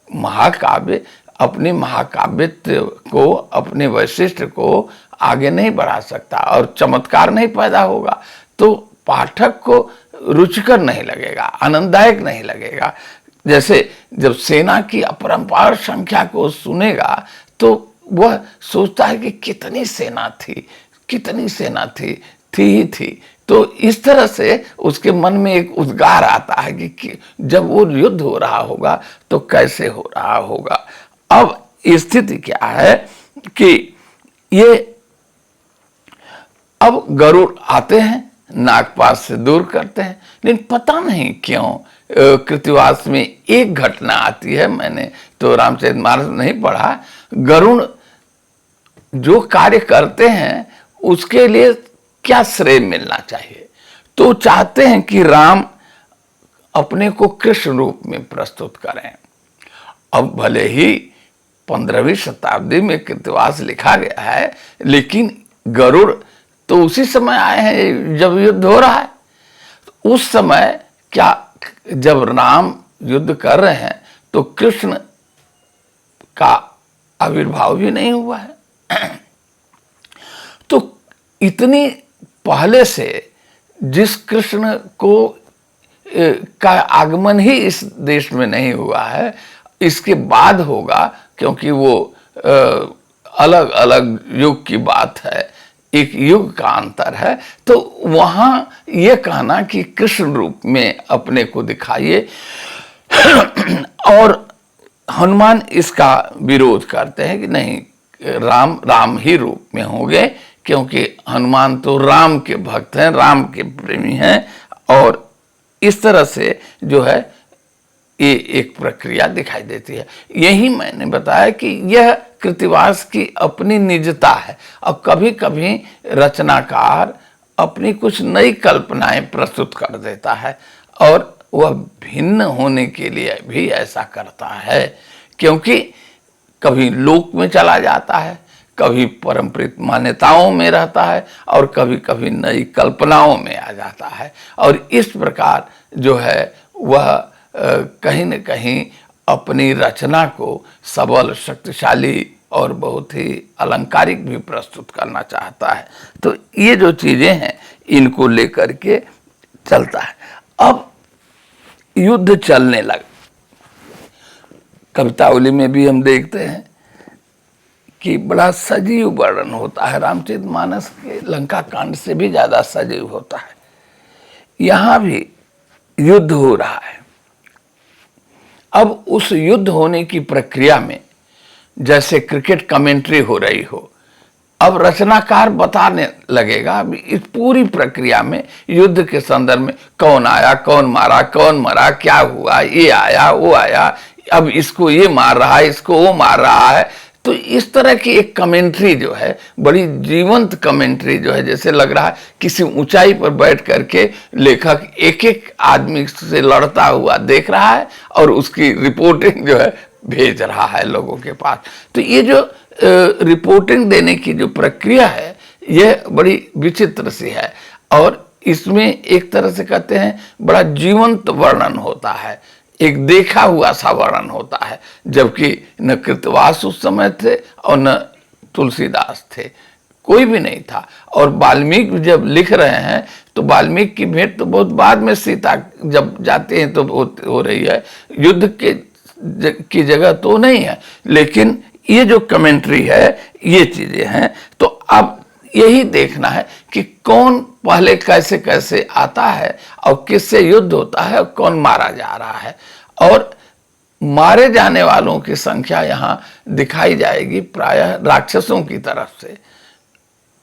Speaker 1: महाकाव्य अपने महाकाव्यत्व को, अपने वैशिष्ट्य को आगे नहीं बढ़ा सकता, और चमत्कार नहीं पैदा होगा तो पाठक को रुचिकर नहीं लगेगा, आनंददायक नहीं लगेगा। जैसे जब सेना की अपरंपार संख्या को सुनेगा तो वह सोचता है कि कितनी सेना थी, कितनी सेना थी ही थी। तो इस तरह से उसके मन में एक उद्गार आता है कि जब वो युद्ध हो रहा होगा तो कैसे हो रहा होगा। अब स्थिति क्या है कि ये अब गरुड़ आते हैं, नागपाश से दूर करते हैं, लेकिन पता नहीं क्यों कृतिवास में एक घटना आती है, मैंने तो रामचरितमानस नहीं पढ़ा। गरुड़ जो कार्य करते हैं उसके लिए क्या श्रेय मिलना चाहिए, तो चाहते हैं कि राम अपने को कृष्ण रूप में प्रस्तुत करें। अब भले ही 15वीं शताब्दी में कृतिवास लिखा गया है, लेकिन गरुड़ तो उसी समय आए हैं जब युद्ध हो रहा है। तो उस समय क्या, जब राम युद्ध कर रहे हैं तो कृष्ण का आविर्भाव भी नहीं हुआ है। तो इतनी पहले से जिस कृष्ण को का आगमन ही इस देश में नहीं हुआ है, इसके बाद होगा, क्योंकि वो अलग अलग युग की बात है, एक युग का अंतर है। तो वहां ये कहना कि कृष्ण रूप में अपने को दिखाइए, और हनुमान इसका विरोध करते हैं कि नहीं, राम राम ही रूप में होंगे, क्योंकि हनुमान तो राम के भक्त हैं, राम के प्रेमी हैं। और इस तरह से जो है ये एक प्रक्रिया दिखाई देती है। यही मैंने बताया कि यह कृतिवास की अपनी निजता है। अब कभी कभी रचनाकार अपनी कुछ नई कल्पनाएं प्रस्तुत कर देता है, और वह भिन्न होने के लिए भी ऐसा करता है, क्योंकि कभी लोक में चला जाता है, कभी परंपरित मान्यताओं में रहता है, और कभी कभी नई कल्पनाओं में आ जाता है। और इस प्रकार जो है वह कहीं न कहीं अपनी रचना को सबल, शक्तिशाली और बहुत ही अलंकारिक भी प्रस्तुत करना चाहता है। तो ये जो चीजें हैं इनको लेकर के चलता है। अब युद्ध चलने लगा। कवितावली में भी हम देखते हैं कि बड़ा सजीव वर्णन होता है। रामचरितमानस के लंका कांड से भी ज्यादा सजीव होता है। यहां भी युद्ध हो रहा है। अब उस युद्ध होने की प्रक्रिया में जैसे क्रिकेट कमेंट्री हो रही हो। अब रचनाकार बताने लगेगा अभी इस पूरी प्रक्रिया में, युद्ध के संदर्भ में, कौन आया, कौन मारा, कौन मरा, क्या हुआ, ये आया, वो आया, अब इसको ये मार रहा है, इसको वो मार रहा है। तो इस तरह की एक कमेंट्री जो है, बड़ी जीवंत कमेंट्री जो है, जैसे लग रहा है किसी ऊंचाई पर बैठ करके लेखक एक एक आदमी से लड़ता हुआ देख रहा है और उसकी रिपोर्टिंग जो है भेज रहा है लोगों के पास। तो ये जो रिपोर्टिंग देने की जो प्रक्रिया है, यह बड़ी विचित्र सी है और इसमें एक तरह से कहते हैं बड़ा जीवंत वर्णन होता है, एक देखा हुआ सा वर्णन होता है। जबकि न कृतवास उस समय थे और न तुलसीदास थे, कोई भी नहीं था। और वाल्मीकि जब लिख रहे हैं तो वाल्मीकि की भेंट तो बहुत बाद में सीता जब जाते हैं तो हो रही है, युद्ध के की जगह तो नहीं है। लेकिन ये जो कमेंट्री है, ये चीजें हैं। तो अब यही देखना है कि कौन पहले कैसे कैसे आता है और किससे युद्ध होता है और कौन मारा जा रहा है। और मारे जाने वालों की संख्या यहां दिखाई जाएगी प्रायः राक्षसों की तरफ से।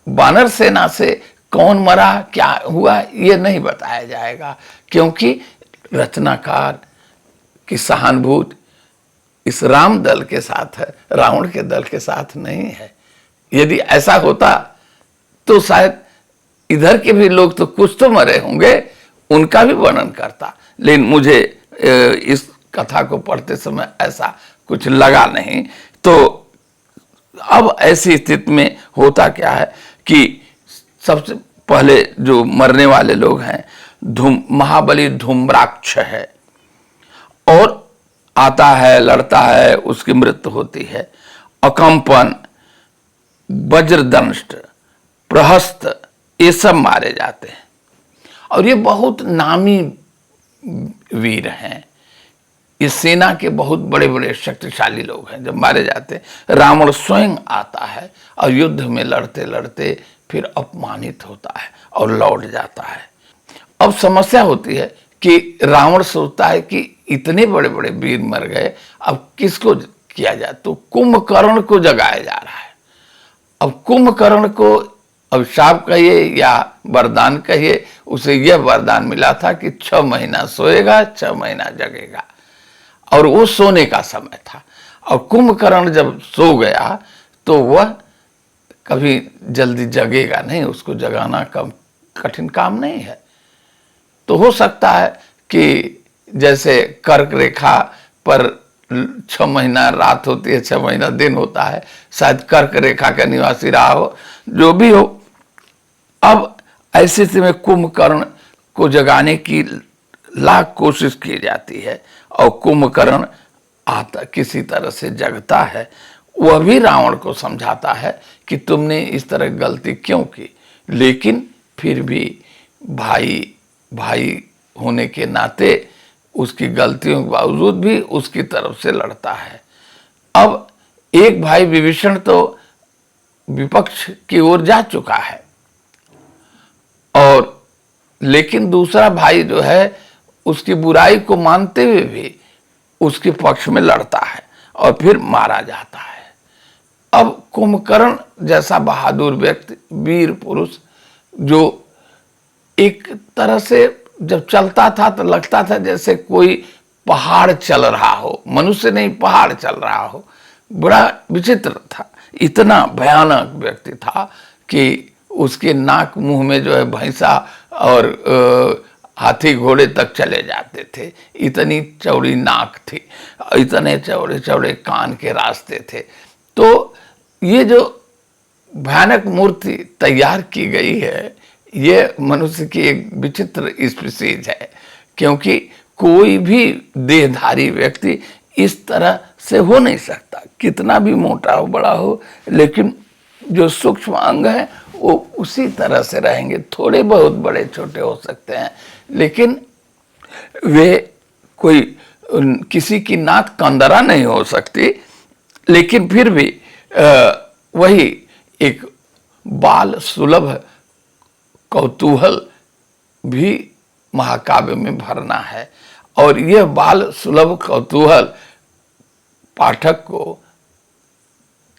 Speaker 1: वानर सेना से कौन मरा, क्या हुआ, ये नहीं बताया जाएगा, क्योंकि रचनाकार की सहानुभूति इस राम दल के साथ है, रावण के दल के साथ नहीं है। यदि ऐसा होता तो शायद इधर के भी लोग तो कुछ तो मरे होंगे, उनका भी वर्णन करता। लेकिन मुझे इस कथा को पढ़ते समय ऐसा कुछ लगा नहीं। तो अब ऐसी स्थिति में होता क्या है कि सबसे पहले जो मरने वाले लोग हैं, महाबली धूम्राक्ष है और आता है, लड़ता है, उसकी मृत्यु होती है। अकंपन, वज्रदंष्ट, प्रहस्त, ये सब मारे जाते हैं और ये बहुत नामी वीर हैं। इस सेना के बहुत बड़े बड़े शक्तिशाली लोग हैं। जब मारे जाते हैं, रावण स्वयं आता है और युद्ध में लड़ते लड़ते फिर अपमानित होता है और लौट जाता है। अब समस्या होती है कि रावण सोचता है कि इतने बड़े बड़े वीर मर गए, अब किसको किया जाए। तो कुंभकर्ण को जगाया जा रहा है। अब कुंभकर्ण को अभिशाप कहिए या वरदान कहिए, उसे यह वरदान मिला था कि 6 महीना सोएगा, 6 महीना जगेगा, और वो सोने का समय था। और कुंभकर्ण जब सो गया तो वह कभी जल्दी जगेगा नहीं, उसको जगाना कम कठिन काम नहीं है। तो हो सकता है कि जैसे कर्क रेखा पर 6 महीना रात होती है, 6 महीना दिन होता है, शायद कर्क रेखा का निवासी रहा हो, जो भी हो। अब ऐसे समय कुंभकर्ण को जगाने की लाख कोशिश की जाती है और कुंभकर्ण आता, किसी तरह से जगता है। वह भी रावण को समझाता है कि तुमने इस तरह गलती क्यों की, लेकिन फिर भी भाई भाई होने के नाते उसकी गलतियों के बावजूद भी उसकी तरफ से लड़ता है। अब एक भाई विभीषण तो विपक्ष की ओर जा चुका है, और लेकिन दूसरा भाई जो है उसकी बुराई को मानते हुए भी उसके पक्ष में लड़ता है और फिर मारा जाता है। अब कुंभकर्ण जैसा बहादुर व्यक्ति, वीर पुरुष, जो एक तरह से जब चलता था तो लगता था जैसे कोई पहाड़ चल रहा हो, मनुष्य नहीं पहाड़ चल रहा हो। बड़ा विचित्र था, इतना भयानक व्यक्ति था कि उसके नाक मुंह में जो है भैंसा और हाथी घोड़े तक चले जाते थे, इतनी चौड़ी नाक थी, इतने चौड़े चौड़े कान के रास्ते थे। तो ये जो भयानक मूर्ति तैयार की गई है, ये मनुष्य की एक विचित्र स्पीसीज है, क्योंकि कोई भी देहधारी व्यक्ति इस तरह से हो नहीं सकता, कितना भी मोटा हो बड़ा हो, लेकिन जो सूक्ष्म अंग है वो उसी तरह से रहेंगे। थोड़े बहुत बड़े छोटे हो सकते हैं, लेकिन वे कोई किसी की नाक कंदरा नहीं हो सकती। लेकिन फिर भी वही एक बाल सुलभ कौतूहल भी महाकाव्य में भरना है, और यह बाल सुलभ कौतूहल पाठक को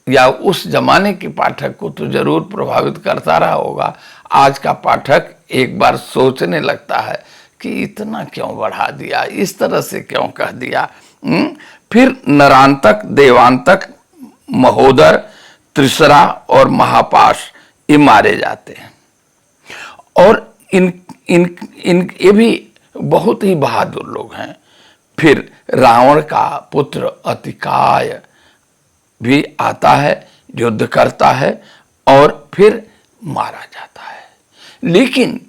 Speaker 1: या उस जमाने के पाठक को तो जरूर प्रभावित करता रहा होगा। आज का पाठक एक बार सोचने लगता है कि इतना क्यों बढ़ा दिया, इस तरह से क्यों कह दिया। फिर नरांतक, देवांतक, महोदर, त्रिसरा और महापाश ये मारे जाते हैं। और इन इन इन ये भी बहुत ही बहादुर लोग हैं। फिर रावण का पुत्र अतिकाय भी आता है, युद्ध करता है और फिर मारा जाता है। लेकिन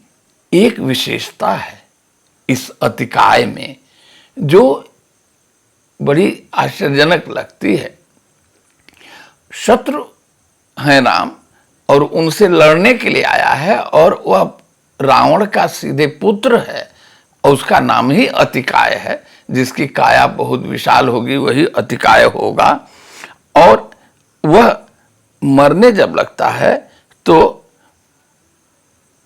Speaker 1: एक विशेषता है इस अतिकाय में जो बड़ी आश्चर्यजनक लगती है। शत्रु है राम और उनसे लड़ने के लिए आया है, और वह रावण का सीधे पुत्र है और उसका नाम ही अतिकाय है। जिसकी काया बहुत विशाल होगी वही अतिकाय होगा। और वह मरने जब लगता है तो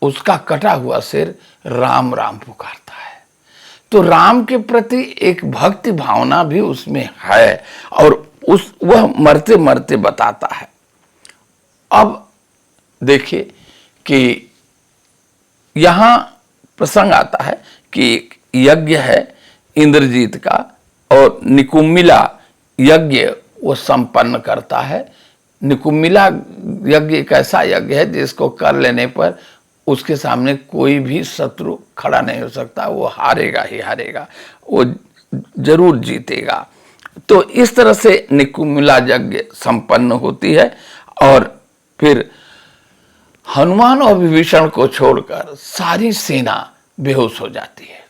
Speaker 1: उसका कटा हुआ सिर राम राम पुकारता है। तो राम के प्रति एक भक्ति भावना भी उसमें है, और वह मरते मरते बताता है। अब देखिए कि यहां प्रसंग आता है कि एक यज्ञ है इंद्रजीत का, और निकुम्मिला यज्ञ वो संपन्न करता है। निकुम्मिला यज्ञ एक ऐसा यज्ञ है जिसको कर लेने पर उसके सामने कोई भी शत्रु खड़ा नहीं हो सकता, वो हारेगा ही हारेगा, वो जरूर जीतेगा। तो इस तरह से निकुम्मिला यज्ञ संपन्न होती है, और फिर हनुमान और विभीषण को छोड़कर सारी सेना बेहोश हो जाती है।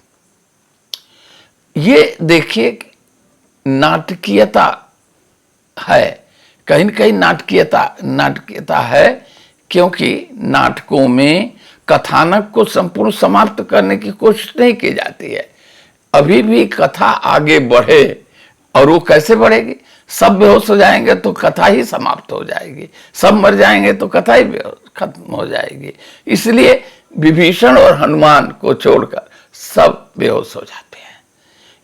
Speaker 1: ये देखिए नाटकीयता है, कहीं न कहीं नाटकीयता है, क्योंकि नाटकों में कथानक को संपूर्ण समाप्त करने की कोशिश नहीं की जाती है। अभी भी कथा आगे बढ़े, और वो कैसे बढ़ेगी? सब बेहोश हो जाएंगे तो कथा ही समाप्त हो जाएगी, सब मर जाएंगे तो कथा ही खत्म हो जाएगी। इसलिए विभीषण और हनुमान को छोड़कर सब बेहोश हो जाते हैं।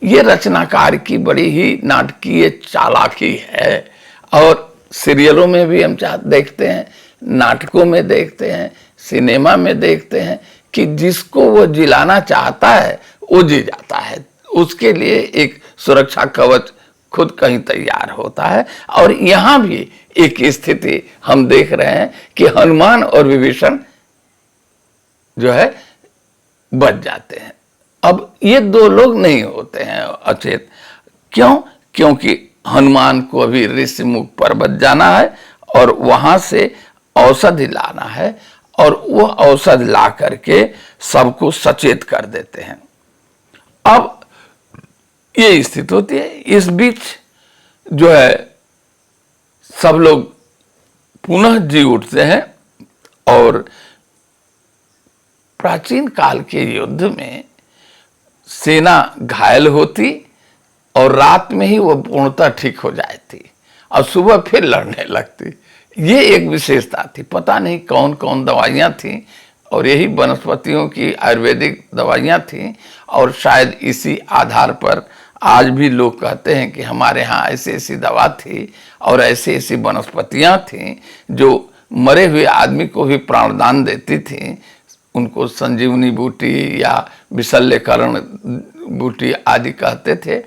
Speaker 1: ये रचनाकार की बड़ी ही नाटकीय चालाकी है, और सीरियलों में भी हम देखते हैं, नाटकों में देखते हैं, सिनेमा में देखते हैं कि जिसको वो जिलाना चाहता है वो जी जाता है। उसके लिए एक सुरक्षा कवच खुद कहीं तैयार होता है। और यहां भी एक स्थिति हम देख रहे हैं कि हनुमान और विभीषण जो है बच जाते हैं। अब ये दो लोग नहीं होते हैं अचेत। क्यों? क्योंकि हनुमान को अभी ऋषिमुख पर्वत जाना है और वहां से औषधि लाना है, और वो औषध ला करके सबको सचेत कर देते हैं। अब ये स्थिति होती है। इस बीच जो है सब लोग पुनः जी उठते हैं, और प्राचीन काल के युद्ध में सेना घायल होती और रात में ही वो पूर्णतः ठीक हो जाती और सुबह फिर लड़ने लगती। ये एक विशेषता थी। पता नहीं कौन कौन दवाइयाँ थीं, और यही वनस्पतियों की आयुर्वेदिक दवाइयाँ थीं, और शायद इसी आधार पर आज भी लोग कहते हैं कि हमारे यहाँ ऐसी ऐसी दवा थी और ऐसी ऐसी वनस्पतियाँ थीं जो मरे हुए आदमी को भी प्राणदान देती थीं। उनको संजीवनी बूटी या विशल्यकरण बूटी आदि कहते थे।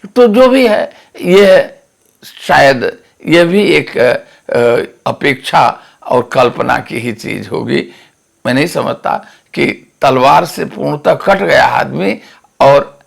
Speaker 1: तो जो भी है, ये शायद ये भी एक अपेक्षा और कल्पना की ही चीज होगी। मैं नहीं समझता कि तलवार से पूर्णतः कट गया आदमी, और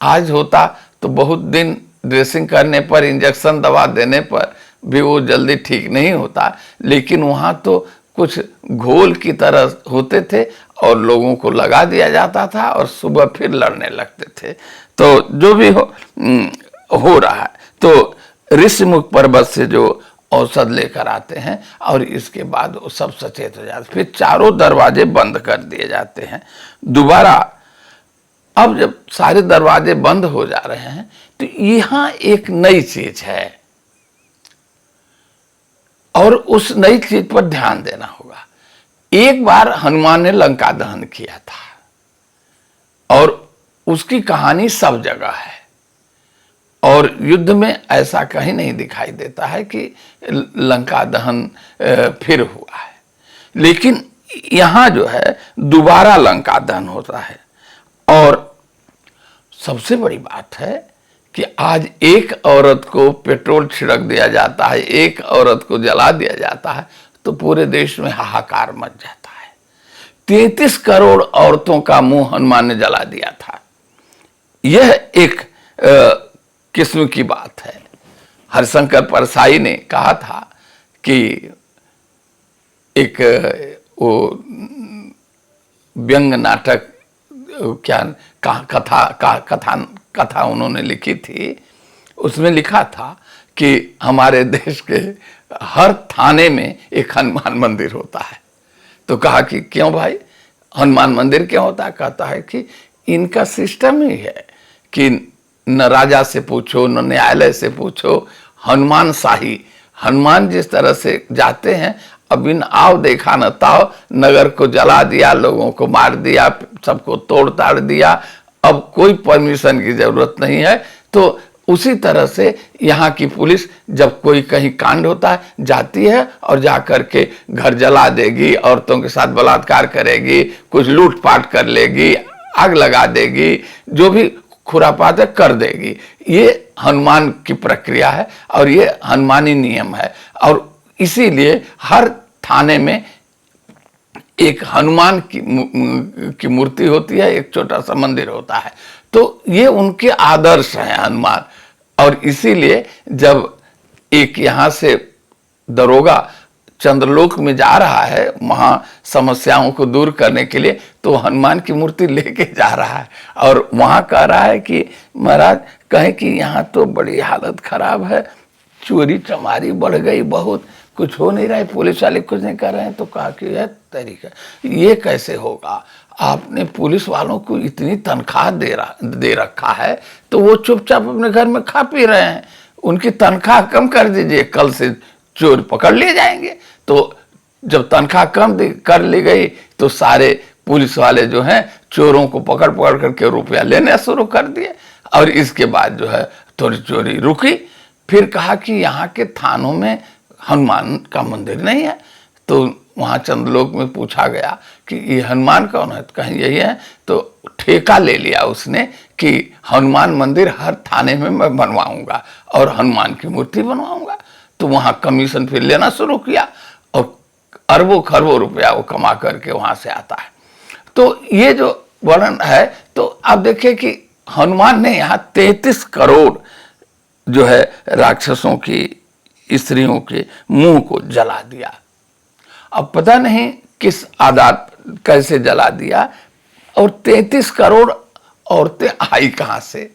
Speaker 1: आज होता तो बहुत दिन ड्रेसिंग करने पर, इंजेक्शन दवा देने पर भी वो जल्दी ठीक नहीं होता। लेकिन वहाँ तो कुछ घोल की तरह होते थे और लोगों को लगा दिया जाता था और सुबह फिर लड़ने लगते थे। तो जो भी हो रहा है, तो ऋषिमुख पर्वत से जो औषध लेकर आते हैं और इसके बाद वो सब सचेत हो जाते। फिर चारों दरवाजे बंद कर दिए जाते हैं दोबारा। अब जब सारे दरवाजे बंद हो जा रहे हैं तो यहां एक नई चीज है, और उस नई चीज पर ध्यान देना होगा। एक बार हनुमान ने लंका दहन किया था और उसकी कहानी सब जगह है, और युद्ध में ऐसा कहीं नहीं दिखाई देता है कि लंका दहन फिर हुआ है। लेकिन यहाँ जो है दोबारा लंका दहन होता है। और सबसे बड़ी बात है कि आज एक औरत को पेट्रोल छिड़क दिया जाता है, एक औरत को जला दिया जाता है, तो पूरे देश में हाहाकार मच जाता है। 33 करोड़ औरतों का मुंह हनुमान ने जला दिया था। यह एक किस्म की बात है। हरिशंकर परसाई ने कहा था कि एक वो व्यंग नाटक कथा उन्होंने लिखी थी। उसमें लिखा था कि हमारे देश के हर थाने में एक हनुमान मंदिर होता है। तो कहा कि क्यों भाई हनुमान मंदिर क्यों होता है? कहता है कि इनका सिस्टम ही है कि न राजा से पूछो न न्यायालय से पूछो, हनुमान शाही, हनुमान जिस तरह से जाते हैं, अब इन आव देखा न ताव, नगर को जला दिया, लोगों को मार दिया, सबको तोड़ ताड़ दिया, अब कोई परमिशन की जरूरत नहीं है। तो उसी तरह से यहाँ की पुलिस जब कोई कहीं कांड होता है जाती है और जाकर के घर जला देगी, औरतों के साथ बलात्कार करेगी, कुछ लूटपाट कर लेगी, आग लगा देगी, जो भी खुरापात है कर देगी। ये हनुमान की प्रक्रिया है और ये हनुमानी नियम है। और इसीलिए हर थाने में एक हनुमान की मूर्ति होती है, एक छोटा सा मंदिर होता है। तो ये उनके आदर्श हैं हनुमान। और इसीलिए जब एक यहाँ से दरोगा चंद्रलोक में जा रहा है वहां समस्याओं को दूर करने के लिए, तो हनुमान की मूर्ति लेके जा रहा है और वहां कह रहा है कि महाराज कहें कि यहाँ तो बड़ी हालत खराब है, चोरी चमारी बढ़ गई बहुत, कुछ हो नहीं रहा है, पुलिस वाले कुछ नहीं कर रहे हैं। तो कहा कि यह तरीका ये कैसे होगा, आपने पुलिस वालों को इतनी तनख्वाह दे रखा है तो वो चुपचाप अपने घर में खा पी रहे हैं, उनकी तनख्वाह कम कर दीजिए, कल से चोर पकड़ लिए जाएंगे। तो जब तनख्वाह कम कर ली गई तो सारे पुलिस वाले जो हैं चोरों को पकड़ पकड़ करके रुपया लेने शुरू कर दिए और इसके बाद जो है थोड़ी चोरी रुकी। फिर कहा कि यहाँ के थानों में हनुमान का मंदिर नहीं है। तो वहाँ चंद्रलोक में पूछा गया कि ये हनुमान कौन है, तो कहीं यही है। तो ठेका ले लिया उसने कि हनुमान मंदिर हर थाने में मैं बनवाऊंगा और हनुमान की मूर्ति बनवाऊंगा। तो वहाँ कमीशन फिर लेना शुरू किया और अरबों खरबों रुपया वो कमा करके वहाँ से आता है। तो ये जो वर्णन है, तो आप देखिए कि हनुमान ने यहाँ 33 करोड़ जो है राक्षसों की स्त्रियों के मुंह को जला दिया। अब पता नहीं किस आधार कैसे जला दिया और 33 करोड़ औरतें आई कहाँ से।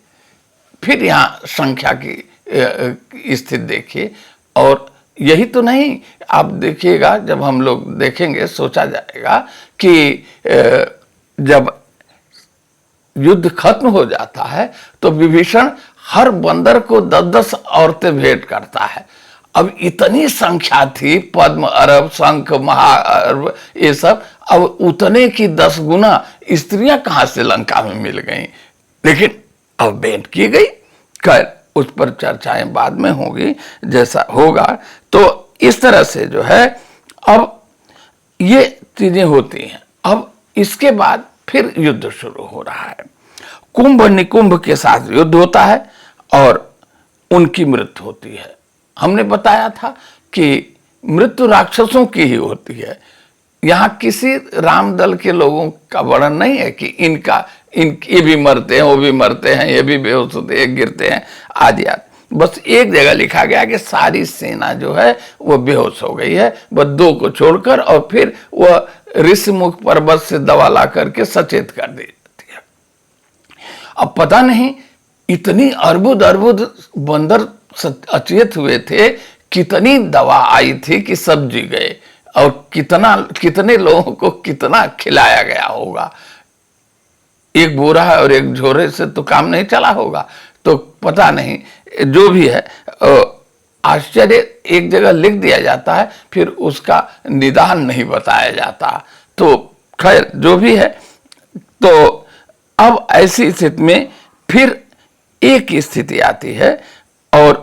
Speaker 1: फिर यहाँ संख्या की स्थिति देखिए। और यही तो नहीं, आप देखिएगा जब हम लोग देखेंगे सोचा जाएगा कि जब युद्ध खत्म हो जाता है तो विभीषण हर बंदर को 10-10 औरतें भेंट करता है। अब इतनी संख्या थी, पद्म, अरब, शंख, महाअरब, ये सब, अब उतने की 10 गुना स्त्रियां कहां से लंका में मिल गईं। लेकिन अब भेंट की गई। खैर उस पर चर्चाएं बाद में होगी जैसा होगा। तो इस तरह से जो है अब ये चीजें होती हैं। अब इसके बाद फिर युद्ध शुरू हो रहा है। कुंभ निकुंभ के साथ युद्ध होता है और उनकी मृत्यु होती है। हमने बताया था कि मृत्यु राक्षसों की ही होती है। यहाँ किसी राम दल के लोगों का वर्णन नहीं है कि ये भी मरते हैं, वो भी मरते हैं, ये भी बेहोश होते हैं, गिरते हैं आदि आदि। बस एक जगह लिखा गया कि सारी सेना जो है वो बेहोश हो गई है, बस 2 को छोड़कर, और फिर वह ऋषिमुख पर्वत से दवा ला करके सचेत कर दी जाती है। अब पता नहीं इतनी अर्बुद बंदर अचेत हुए थे, कितनी दवा आई थी कि सब जी गए, और कितने लोगों को कितना खिलाया गया होगा। एक बोरा है और एक झोरे से तो काम नहीं चला होगा। तो पता नहीं, जो भी है आश्चर्य एक जगह लिख दिया जाता है, फिर उसका निदान नहीं बताया जाता। तो खैर जो भी है, तो अब ऐसी स्थिति में फिर एक स्थिति आती है और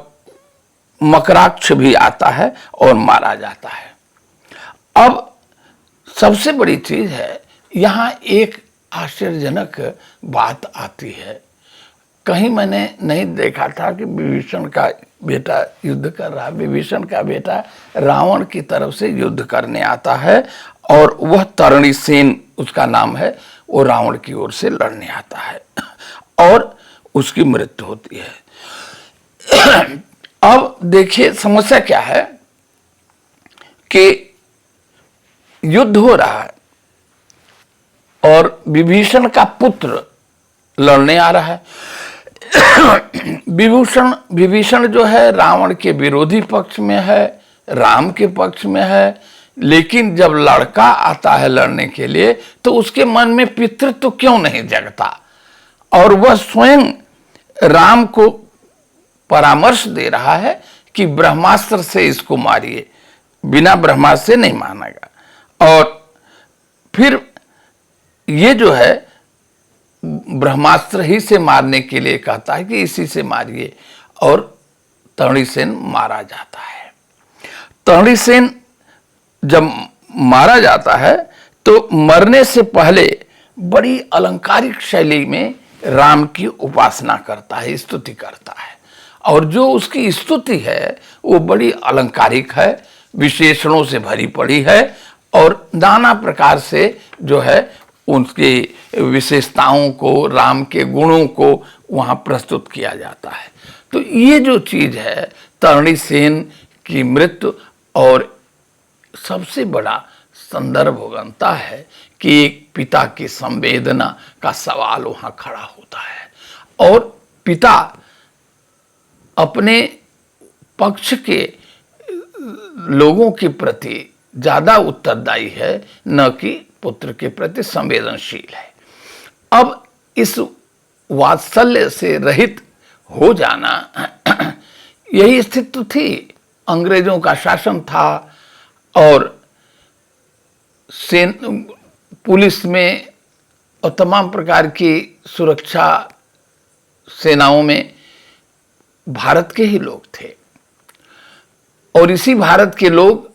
Speaker 1: मकराक्ष भी आता है और मारा जाता है। अब सबसे बड़ी चीज है, यहां एक आश्चर्यजनक बात आती है। कहीं मैंने नहीं देखा था कि विभीषण का बेटा युद्ध कर रहा है। विभीषण का बेटा रावण की तरफ से युद्ध करने आता है और वह तरणीसेन उसका नाम है, वो रावण की ओर से लड़ने आता है और उसकी मृत्यु होती है। अब देखिए समस्या क्या है कि युद्ध हो रहा है और विभीषण का पुत्र लड़ने आ रहा है। विभीषण जो है रावण के विरोधी पक्ष में है, राम के पक्ष में है, लेकिन जब लड़का आता है लड़ने के लिए तो उसके मन में पितृत्व क्यों नहीं जगता, और वह स्वयं राम को परामर्श दे रहा है कि ब्रह्मास्त्र से इसको मारिए, बिना ब्रह्मास्त्र से नहीं मानेगा। और फिर ये जो है ब्रह्मास्त्र ही से मारने के लिए कहता है कि इसी से मारिए, और तरणीसेन मारा जाता है। तरणीसेन जब मारा जाता है तो मरने से पहले बड़ी अलंकारिक शैली में राम की उपासना करता है, स्तुति करता है, और जो उसकी स्तुति है वो बड़ी अलंकारिक है, विशेषणों से भरी पड़ी है, और नाना प्रकार से जो है उनकी विशेषताओं को, राम के गुणों को वहाँ प्रस्तुत किया जाता है। तो ये जो चीज है तरणीसेन की मृत्यु, और सबसे बड़ा संदर्भ बनता है कि एक पिता की संवेदना का सवाल वहाँ खड़ा होता है, और पिता अपने पक्ष के लोगों के प्रति ज्यादा उत्तरदायी है, न कि पुत्र के प्रति संवेदनशील है। अब इस वात्सल्य से रहित हो जाना यही स्थिति थी। अंग्रेजों का शासन था और पुलिस में और तमाम प्रकार की सुरक्षा सेनाओं में भारत के ही लोग थे, और इसी भारत के लोग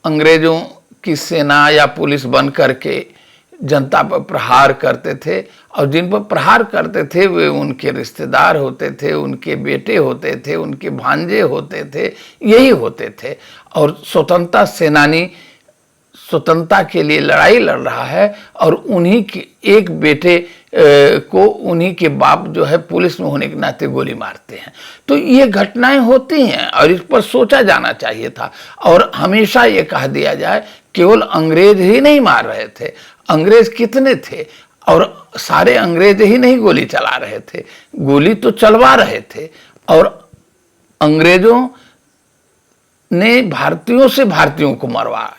Speaker 1: अंग्रेजों की सेना या पुलिस बन करके जनता पर प्रहार करते थे, और जिन पर प्रहार करते थे वे उनके रिश्तेदार होते थे, उनके बेटे होते थे, उनके भांजे होते थे, यही होते थे। और स्वतंत्रता सेनानी स्वतंत्रता के लिए लड़ाई लड़ रहा है, और उन्हीं के एक बेटे को उन्हीं के बाप जो है पुलिस में होने के नाते गोली मारते हैं। तो ये घटनाएं होती हैं और इस पर सोचा जाना चाहिए था। और हमेशा ये कह दिया जाए केवल अंग्रेज ही नहीं मार रहे थे, अंग्रेज कितने थे, और सारे अंग्रेज ही नहीं गोली चला रहे थे, गोली तो चलवा रहे थे। और अंग्रेजों ने भारतीयों से भारतीयों को मरवाया।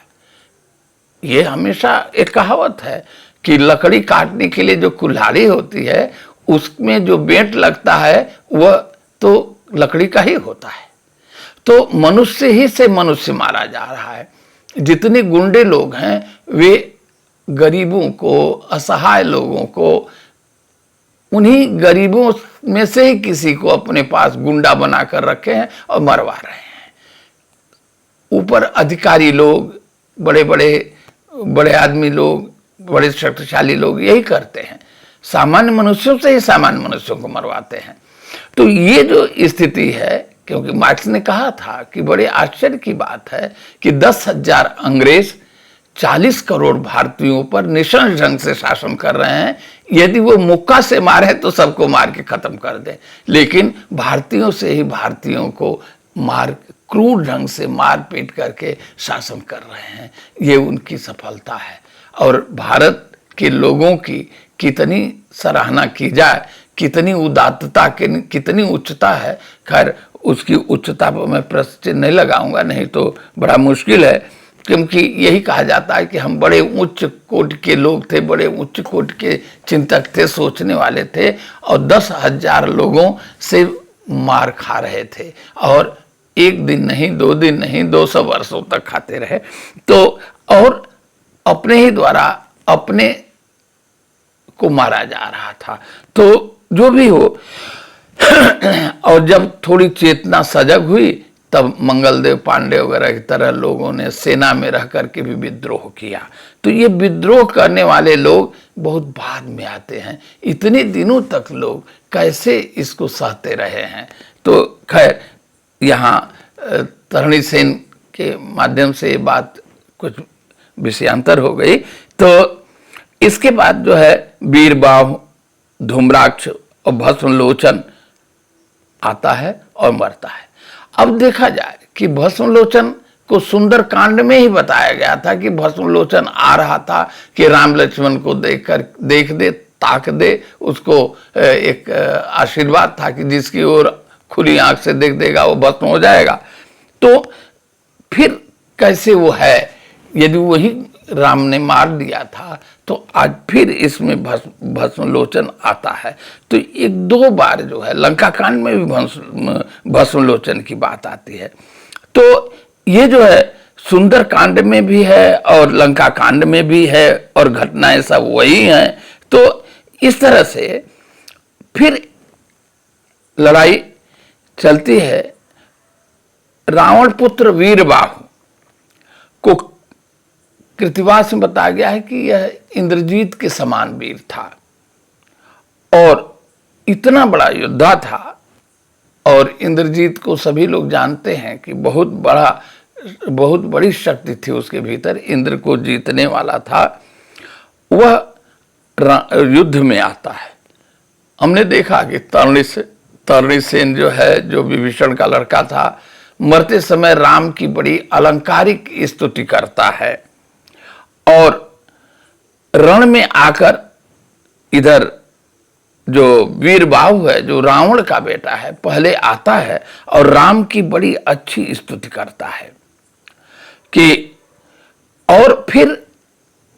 Speaker 1: ये हमेशा एक कहावत है कि लकड़ी काटने के लिए जो कुल्हाड़ी होती है उसमें जो बेंट लगता है वह तो लकड़ी का ही होता है। तो मनुष्य ही से मनुष्य मारा जा रहा है। जितने गुंडे लोग हैं वे गरीबों को, असहाय लोगों को, उन्हीं गरीबों में से ही किसी को अपने पास गुंडा बनाकर रखे हैं और मरवा रहे हैं। ऊपर अधिकारी लोग, बड़े आदमी लोग, बड़े शक्तिशाली लोग यही करते हैं, सामान्य मनुष्यों से ही सामान्य मनुष्यों को मरवाते हैं। तो ये जो स्थिति है, क्योंकि मार्क्स ने कहा था कि बड़े आश्चर्य की बात है कि 10,000 अंग्रेज 40 करोड़ भारतीयों पर निशंस ढंग से शासन कर रहे हैं। यदि वो मुक्का से मारे तो सबको मार के खत्म कर दें, लेकिन भारतीयों से ही भारतीयों को क्रूर ढंग से मार पीट करके शासन कर रहे हैं। ये उनकी सफलता है। और भारत के लोगों की कितनी सराहना की जाए, कितनी उदात्तता, कितनी उच्चता है। खैर उसकी उच्चता पर मैं प्रश्न चिन्ह नहीं लगाऊंगा, नहीं तो बड़ा मुश्किल है, क्योंकि यही कहा जाता है कि हम बड़े उच्च कोटि के लोग थे, बड़े उच्च कोटि के चिंतक थे, सोचने वाले थे, और 10,000 लोगों से मार खा रहे थे, और एक दिन नहीं, 2 दिन नहीं, 200 वर्षों तक खाते रहे। तो और अपने ही द्वारा अपने को मारा जा रहा था। तो जो भी हो, और जब थोड़ी चेतना सजग हुई तब मंगलदेव पांडे वगैरह की तरह लोगों ने सेना में रह करके भी विद्रोह किया। तो ये विद्रोह करने वाले लोग बहुत बाद में आते हैं। इतने दिनों तक लोग कैसे इसको सहते रहे हैं। तो खैर यहाँ तरणी सेन के माध्यम से ये बात कुछ विषयांतर हो गई। तो इसके बाद जो है वीरबाहु, धूम्राक्ष और भस्मलोचन आता है और मरता है। अब देखा जाए कि भस्मलोचन को सुंदर कांड में ही बताया गया था कि भस्मलोचन आ रहा था कि राम लक्ष्मण को देख दे, ताक दे, उसको एक आशीर्वाद था कि जिसकी ओर खुली आंख से देख देगा वो भस्म हो जाएगा। तो फिर कैसे वो है, यदि वही राम ने मार दिया था तो आज फिर इसमें भस्मलोचन आता है। तो एक दो बार जो है लंका कांड में भी भस्मलोचन की बात आती है। तो ये जो है सुंदर कांड में भी है और लंका कांड में भी है और घटनाएं सब वही हैं। तो इस तरह से फिर लड़ाई चलती है। रावण पुत्र वीरबाहु को कृतिवास में बताया गया है कि यह इंद्रजीत के समान वीर था और इतना बड़ा योद्धा था। और इंद्रजीत को सभी लोग जानते हैं कि बहुत बड़ी शक्ति थी उसके भीतर, इंद्र को जीतने वाला था। वह युद्ध में आता है। हमने देखा कि तरणी सेन जो है, जो विभीषण का लड़का था, मरते समय राम की बड़ी अलंकारिक स्तुति करता है और रण में आकर इधर जो वीरबाहु है, जो रावण का बेटा है, पहले आता है और राम की बड़ी अच्छी स्तुति करता है कि, और फिर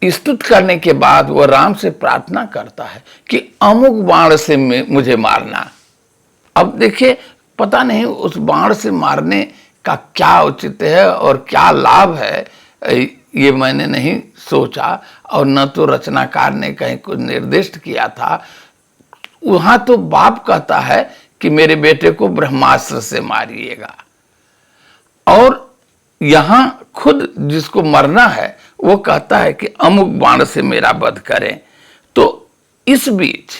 Speaker 1: स्तुत करने के बाद वह राम से प्रार्थना करता है कि अमुक बाण से मुझे मारना। अब देखिए, पता नहीं उस बाण से मारने का क्या औचित्य है और क्या लाभ है, ये मैंने नहीं सोचा और न तो रचनाकार ने कहीं कुछ निर्दिष्ट किया था। वहां तो बाप कहता है कि मेरे बेटे को ब्रह्मास्त्र से मारिएगा और यहां खुद जिसको मरना है वो कहता है कि अमुक बाण से मेरा वध करें। तो इस बीच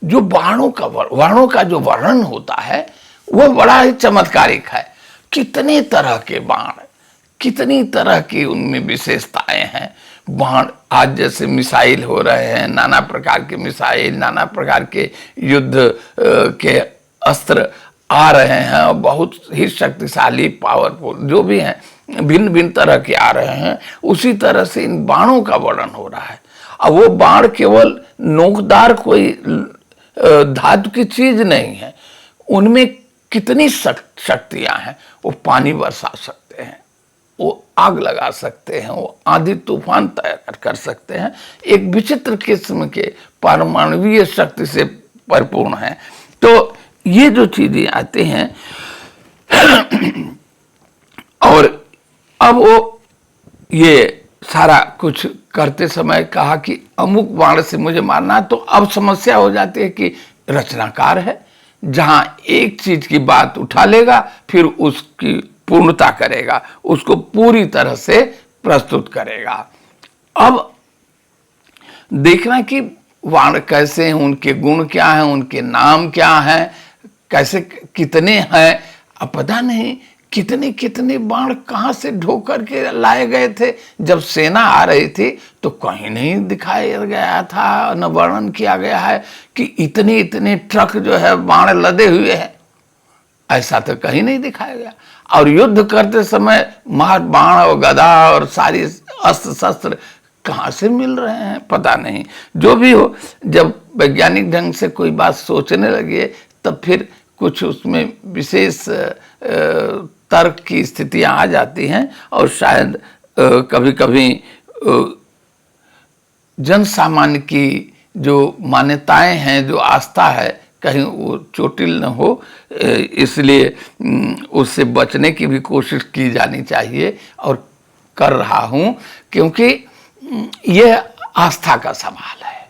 Speaker 1: जो बाणों का जो वर्णन होता है वो बड़ा ही चमत्कारिक है। कितने तरह के बाण, कितनी तरह की उनमें विशेषताएं हैं। बाण आज जैसे मिसाइल हो रहे हैं, नाना प्रकार के मिसाइल, नाना प्रकार के युद्ध के अस्त्र आ रहे हैं और बहुत ही शक्तिशाली, पावरफुल जो भी हैं, भिन्न भिन्न तरह के आ रहे हैं। उसी तरह से इन बाणों का वर्णन हो रहा है। अब वो बाण केवल नोकदार कोई धातु की चीज नहीं है, उनमें कितनी शक्तियां हैं। वो पानी बरसा सकते हैं, वो आग लगा सकते हैं, वो आंधी तूफान तैयार कर सकते हैं। एक विचित्र किस्म के परमाणुवीय शक्ति से परिपूर्ण है। तो ये जो चीजें आते हैं और अब वो ये सारा कुछ करते समय कहा कि अमुक बाण से मुझे मारना। तो अब समस्या हो जाती है कि रचनाकार है, जहां एक चीज की बात उठा लेगा फिर उसकी पूर्णता करेगा, उसको पूरी तरह से प्रस्तुत करेगा। अब देखना कि बाण कैसे हैं, उनके गुण क्या हैं, उनके नाम क्या हैं, कैसे कितने हैं। अब पता नहीं कितने कितने बाण कहां से ढोकर के लाए गए थे। जब सेना आ रही थी तो कहीं नहीं दिखाया गया था, न वर्णन किया गया है कि इतने इतने ट्रक जो है बाण लदे हुए हैं, ऐसा तो कहीं नहीं दिखाया गया। और युद्ध करते समय बाण और गदा और सारी अस्त्र शस्त्र कहाँ से मिल रहे हैं पता नहीं। जो भी हो, जब वैज्ञानिक ढंग से कोई बात सोचने लगे तब फिर कुछ उसमें विशेष तर्क की स्थितियां आ जाती हैं और शायद कभी कभी जन सामान्य की जो मान्यताएं हैं, जो आस्था है, कहीं वो चोटिल न हो, इसलिए उससे बचने की भी कोशिश की जानी चाहिए और कर रहा हूं, क्योंकि यह आस्था का सवाल है,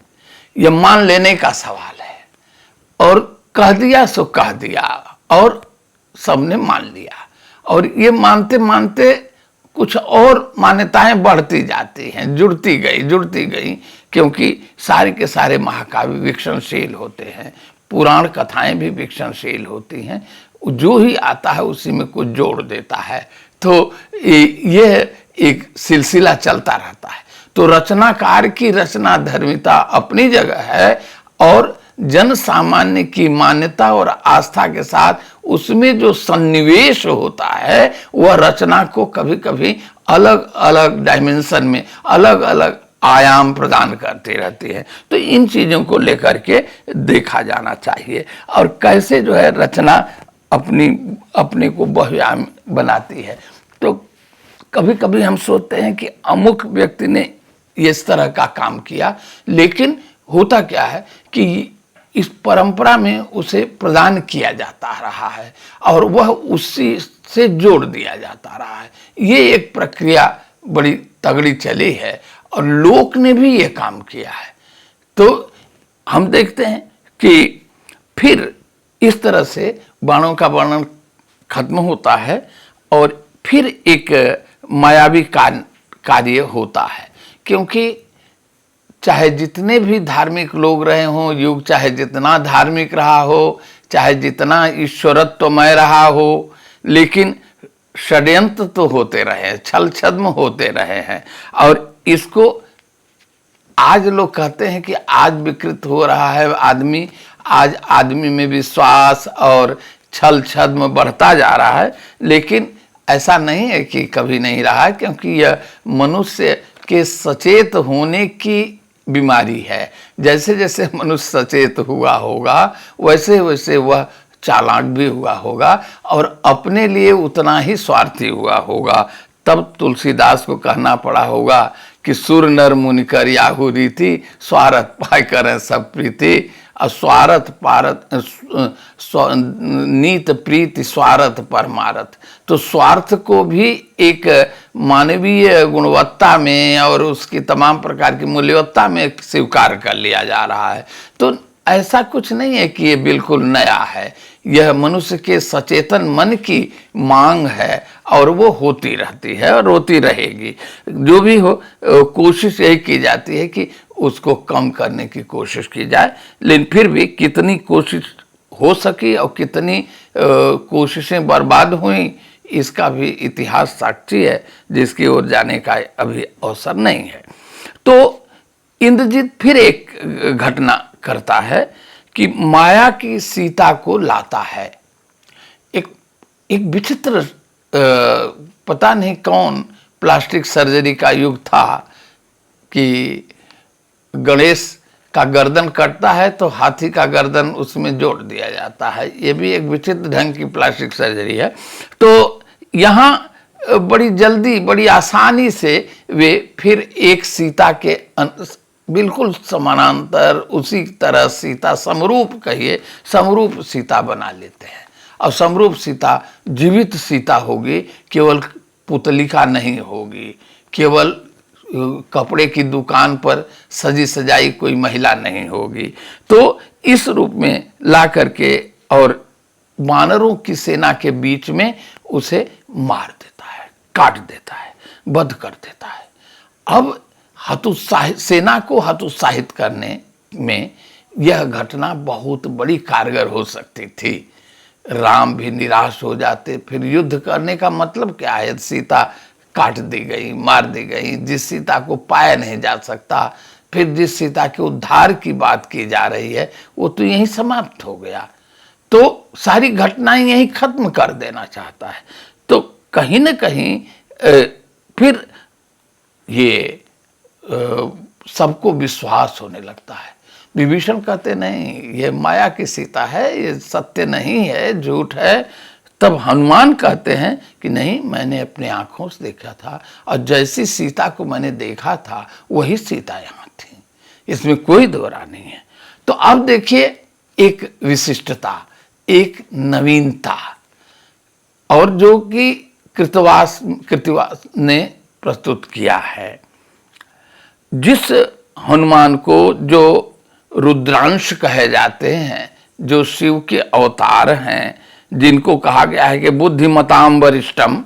Speaker 1: यह मान लेने का सवाल है। और कह दिया सो कह दिया और सबने मान लिया। और ये मानते मानते कुछ और मान्यताएं बढ़ती जाती हैं, जुड़ती गई, क्योंकि सारे के सारे महाकाव्य विकसनशील होते हैं, पुराण कथाएं भी विकसनशील होती हैं, जो ही आता है उसी में कुछ जोड़ देता है। तो यह एक सिलसिला चलता रहता है। तो रचनाकार की रचना धर्मिता अपनी जगह है, और जन सामान्य की मान्यता और आस्था के साथ उसमें जो सन्निवेश होता है वह रचना को कभी कभी अलग अलग डायमेंशन में अलग अलग आयाम प्रदान करती रहती है। तो इन चीजों को लेकर के देखा जाना चाहिए, और कैसे जो है रचना अपने को बहुआयामी बनाती है। तो कभी कभी हम सोचते हैं कि अमुक व्यक्ति ने इस तरह का काम किया, लेकिन होता क्या है कि इस परंपरा में उसे प्रदान किया जाता रहा है और वह उसी से जोड़ दिया जाता रहा है। ये एक प्रक्रिया बड़ी तगड़ी चली है और लोक ने भी ये काम किया है। तो हम देखते हैं कि फिर इस तरह से बाणों का वर्णन खत्म होता है और फिर एक मायावी कार्य होता है, क्योंकि चाहे जितने भी धार्मिक लोग रहे हों, युग चाहे जितना धार्मिक रहा हो, चाहे जितना ईश्वरत्वमय रहा हो, लेकिन षड्यंत्र तो होते रहे, छल छद्म होते रहे हैं। और इसको आज लोग कहते हैं कि आज विकृत हो रहा है आदमी, आज आदमी में विश्वास और छल छद्म बढ़ता जा रहा है, लेकिन ऐसा नहीं है कि कभी नहीं रहा है, क्योंकि यह मनुष्य के सचेत होने की बीमारी है। जैसे जैसे मनुष्य सचेत हुआ होगा वैसे वैसे वह चालाक भी हुआ होगा और अपने लिए उतना ही स्वार्थी हुआ होगा। तब तुलसीदास को कहना पड़ा होगा कि सुर नर मुनि कर याहू रीति, स्वार्थ पाय करें सब प्रीति, स्वार्थ पारत नीत प्रीति स्वार्थ परमारथ। तो स्वार्थ को भी एक मानवीय गुणवत्ता में और उसकी तमाम प्रकार की मूल्यवत्ता में स्वीकार कर लिया जा रहा है। तो ऐसा कुछ नहीं है कि ये बिल्कुल नया है, यह मनुष्य के सचेतन मन की मांग है और वो होती रहती है और होती रहेगी। जो भी हो, कोशिश यही की जाती है कि उसको कम करने की कोशिश की जाए, लेकिन फिर भी कितनी कोशिश हो सकी और कितनी कोशिशें बर्बाद हुई इसका भी इतिहास साक्षी है, जिसकी ओर जाने का अभी अवसर नहीं है। तो इंद्रजीत फिर एक घटना करता है कि माया की सीता को लाता है। एक विचित्र पता नहीं कौन प्लास्टिक सर्जरी का युग था कि गणेश का गर्दन कटता है तो हाथी का गर्दन उसमें जोड़ दिया जाता है। ये भी एक विचित्र ढंग की प्लास्टिक सर्जरी है। तो यहाँ बड़ी जल्दी बड़ी आसानी से वे फिर एक सीता के बिल्कुल समानांतर उसी तरह सीता समरूप कहिए समरूप सीता बना लेते हैं। और समरूप सीता जीवित सीता होगी, केवल पुतलिका नहीं होगी, केवल कपड़े की दुकान पर सजी सजाई कोई महिला नहीं होगी। तो इस रूप में ला करके और वानरों की सेना के बीच में उसे मार देता है, काट देता है, वध कर देता है। अब सेना को हतोत्साहित करने में यह घटना बहुत बड़ी कारगर हो सकती थी। राम भी निराश हो जाते, फिर युद्ध करने का मतलब क्या है? सीता काट दी गई, मार दी गई, जिस सीता को पाया नहीं जा सकता, फिर जिस सीता के उद्धार की बात की जा रही है वो तो यहीं समाप्त हो गया। तो सारी घटनाएं यहीं खत्म कर देना चाहता है। तो कहीं न कहीं फिर ये सबको विश्वास होने लगता है। विभीषण कहते नहीं, ये माया की सीता है, ये सत्य नहीं है, झूठ है। तब हनुमान कहते हैं कि नहीं, मैंने अपने आंखों से देखा था और जैसी सीता को मैंने देखा था वही सीता यहाँ थी, इसमें कोई दो राय नहीं है। तो अब देखिए एक विशिष्टता, एक नवीनता, और जो कि कृतवास ने प्रस्तुत किया है। जिस हनुमान को जो रुद्रांश कहे जाते हैं, जो शिव के अवतार हैं, जिनको कहा गया है कि बुद्धिमताम वरिष्ठम,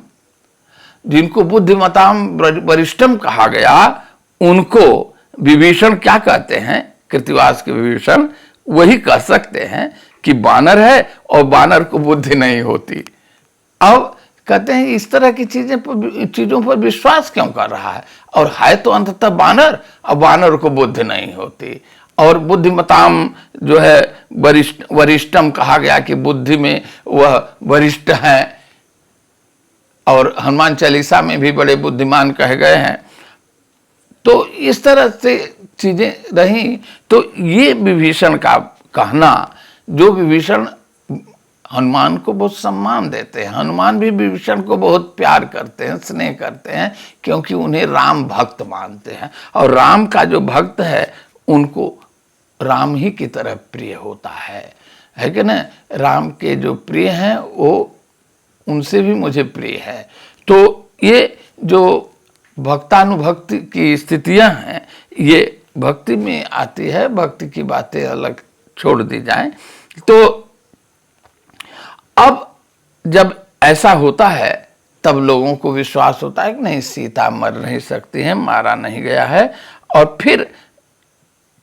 Speaker 1: जिनको बुद्धिमताम वरिष्ठम कहा गया, उनको विभीषण क्या कहते हैं? कृत्तिवास के विभीषण वही कह सकते हैं कि बानर है और बानर को बुद्धि नहीं होती। अब कहते हैं इस तरह की चीजों पर विश्वास क्यों कर रहा है? और है तो अंततः बानर, और बानर को बुद्धि नहीं होती। और बुद्धिमताम जो है वरिष्ठम कहा गया कि बुद्धि में वह वरिष्ठ हैं, और हनुमान चालीसा में भी बड़े बुद्धिमान कहे गए हैं। तो इस तरह से चीजें रही। तो ये विभीषण का कहना, जो विभीषण हनुमान को बहुत सम्मान देते हैं, हनुमान भी विभीषण को बहुत प्यार करते हैं, स्नेह करते हैं, क्योंकि उन्हें राम भक्त मानते हैं। और राम का जो भक्त है उनको राम ही की तरह प्रिय होता है कि ना? राम के जो प्रिय हैं वो उनसे भी मुझे प्रिय है। तो ये जो भक्तानुभक्ति की स्थितियां हैं, ये भक्ति में आती है। भक्ति की बातें अलग छोड़ दी जाएं। तो अब जब ऐसा होता है तब लोगों को विश्वास होता है कि नहीं, सीता मर नहीं सकती है, मारा नहीं गया है। और फिर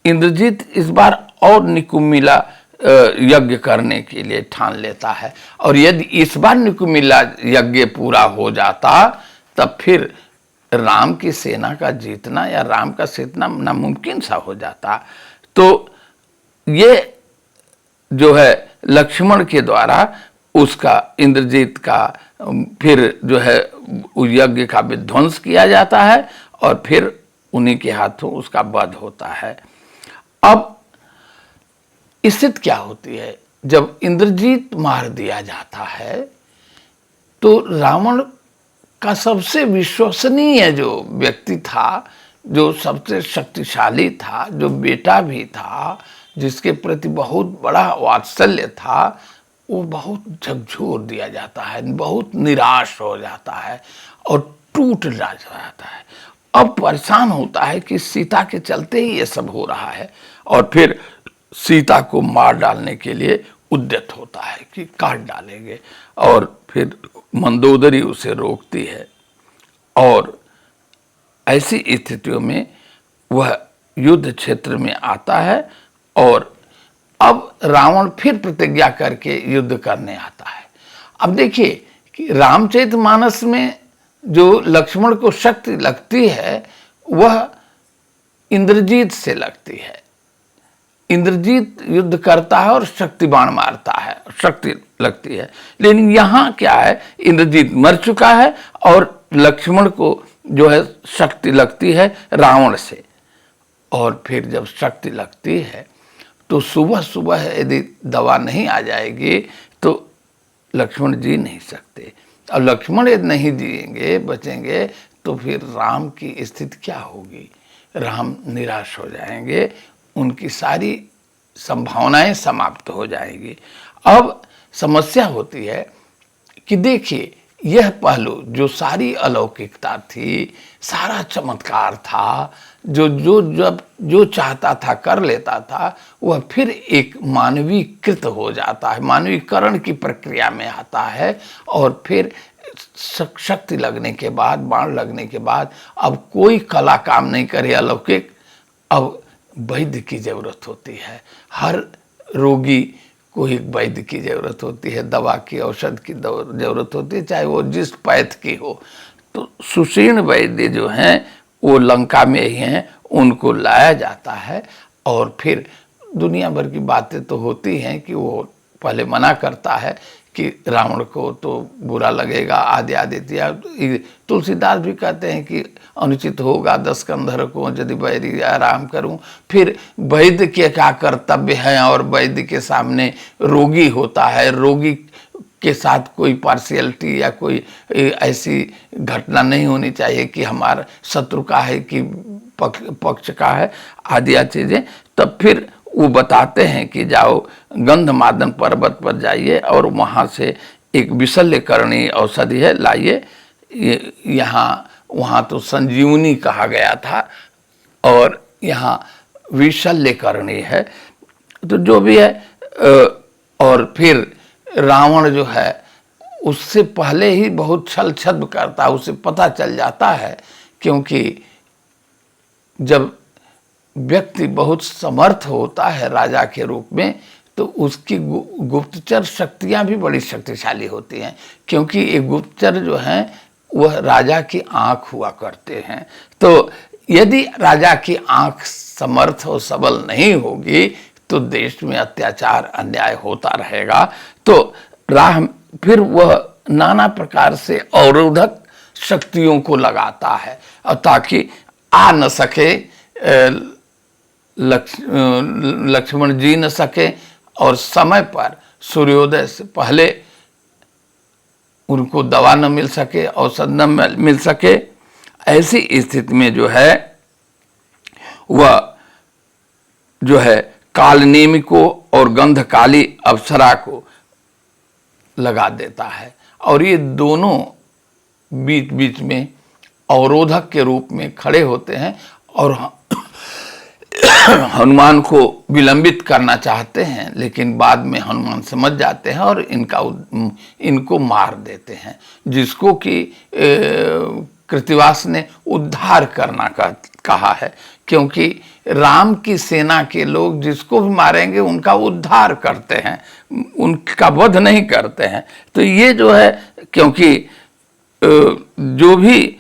Speaker 1: इंद्रजीत इस बार और निकुम्मिला यज्ञ करने के लिए ठान लेता है। और यदि इस बार निकुम्मिला यज्ञ पूरा हो जाता तब फिर राम की सेना का जीतना या राम का जीतना नामुमकिन सा हो जाता। तो ये जो है लक्ष्मण के द्वारा उसका, इंद्रजीत का फिर जो है यज्ञ का विध्वंस किया जाता है और फिर उन्हीं के हाथों उसका वध होता है। अब स्थिति क्या होती है? जब इंद्रजीत मार दिया जाता है तो रावण का सबसे विश्वसनीय जो व्यक्ति था, जो सबसे शक्तिशाली था, जो बेटा भी था, जिसके प्रति बहुत बड़ा वात्सल्य था, वो बहुत झकझोर दिया जाता है, बहुत निराश हो जाता है और टूट जाता है। अब परेशान होता है कि सीता के चलते ही ये सब हो रहा है, और फिर सीता को मार डालने के लिए उद्यत होता है कि काट डालेंगे। और फिर मंदोदरी उसे रोकती है, और ऐसी स्थितियों में वह युद्ध क्षेत्र में आता है। और अब रावण फिर प्रतिज्ञा करके युद्ध करने आता है। अब देखिए कि रामचरितमानस में जो लक्ष्मण को शक्ति लगती है वह इंद्रजीत से लगती है। इंद्रजीत युद्ध करता है और शक्ति बाण मारता है, शक्ति लगती है। लेकिन यहाँ क्या है, इंद्रजीत मर चुका है और लक्ष्मण को जो है शक्ति लगती है रावण से। और फिर जब शक्ति लगती है तो सुबह सुबह यदि दवा नहीं आ जाएगी तो लक्ष्मण जी नहीं सकते, और लक्ष्मण यदि नहीं जिएंगे, बचेंगे, तो फिर राम की स्थिति क्या होगी? राम निराश हो जाएंगे, उनकी सारी संभावनाएं समाप्त हो जाएंगी। अब समस्या होती है कि देखिए यह पहलू जो सारी अलौकिकता थी, सारा चमत्कार था, जो चाहता था कर लेता था, वह फिर एक मानवीकृत हो जाता है, मानवीकरण की प्रक्रिया में आता है। और फिर शक्ति लगने के बाद, बाण लगने के बाद अब कोई कला काम नहीं करे अलौकिक, अब वैद्य की जरूरत होती है। हर रोगी को एक वैद्य की जरूरत होती है, दवा की, औषध की जरूरत होती है, चाहे वो जिस पैथ की हो। तो सुशीर्ण वैद्य जो हैं वो लंका में ही हैं, उनको लाया जाता है। और फिर दुनिया भर की बातें तो होती हैं कि वो पहले मना करता है कि रावण को तो बुरा लगेगा, आदि आदि। तुलसीदास भी कहते हैं कि अनुचित होगा 10 कंधर को यदि वैरी आराम करूं। फिर वैद्य के क्या कर्तव्य है, और वैद्य के सामने रोगी होता है, रोगी के साथ कोई पार्शियलिटी या कोई ऐसी घटना नहीं होनी चाहिए कि हमारा शत्रु का है कि पक्ष का है, आदि चीजें। तब फिर वो बताते हैं कि जाओ गंधमादन पर्वत पर जाइए और वहाँ से एक विशल्यकरणी औषधि है, लाइए। यहाँ वहाँ तो संजीवनी कहा गया था और यहाँ विशल्यकरणी है। तो जो भी है और फिर रावण जो है उससे पहले ही बहुत छल छद्म करता है, उसे पता चल जाता है, क्योंकि जब व्यक्ति बहुत समर्थ होता है राजा के रूप में तो उसकी गुप्तचर शक्तियां भी बड़ी शक्तिशाली होती हैं, क्योंकि ये गुप्तचर जो हैं वह राजा की आंख हुआ करते हैं। तो यदि राजा की आंख समर्थ और सबल नहीं होगी तो देश में अत्याचार अन्याय होता रहेगा। तो राह फिर वह नाना प्रकार से अवरोधक शक्तियों को लगाता है और ताकि आ न सके, लक्ष्मण जी न सके और समय पर सूर्योदय से पहले उनको दवा न मिल सके, औषध न मिल सके। ऐसी स्थिति में जो है वह जो है कालनेमी को और गंधकाली अप्सरा को लगा देता है और ये दोनों बीच बीच में अवरोधक के रूप में खड़े होते हैं और हनुमान को विलंबित करना चाहते हैं, लेकिन बाद में हनुमान समझ जाते हैं और इनको मार देते हैं, जिसको कि कृतिवास ने उद्धार करना कहा है, क्योंकि राम की सेना के लोग जिसको भी मारेंगे उनका उद्धार करते हैं, उनका वध नहीं करते हैं। तो ये जो है, क्योंकि जो भी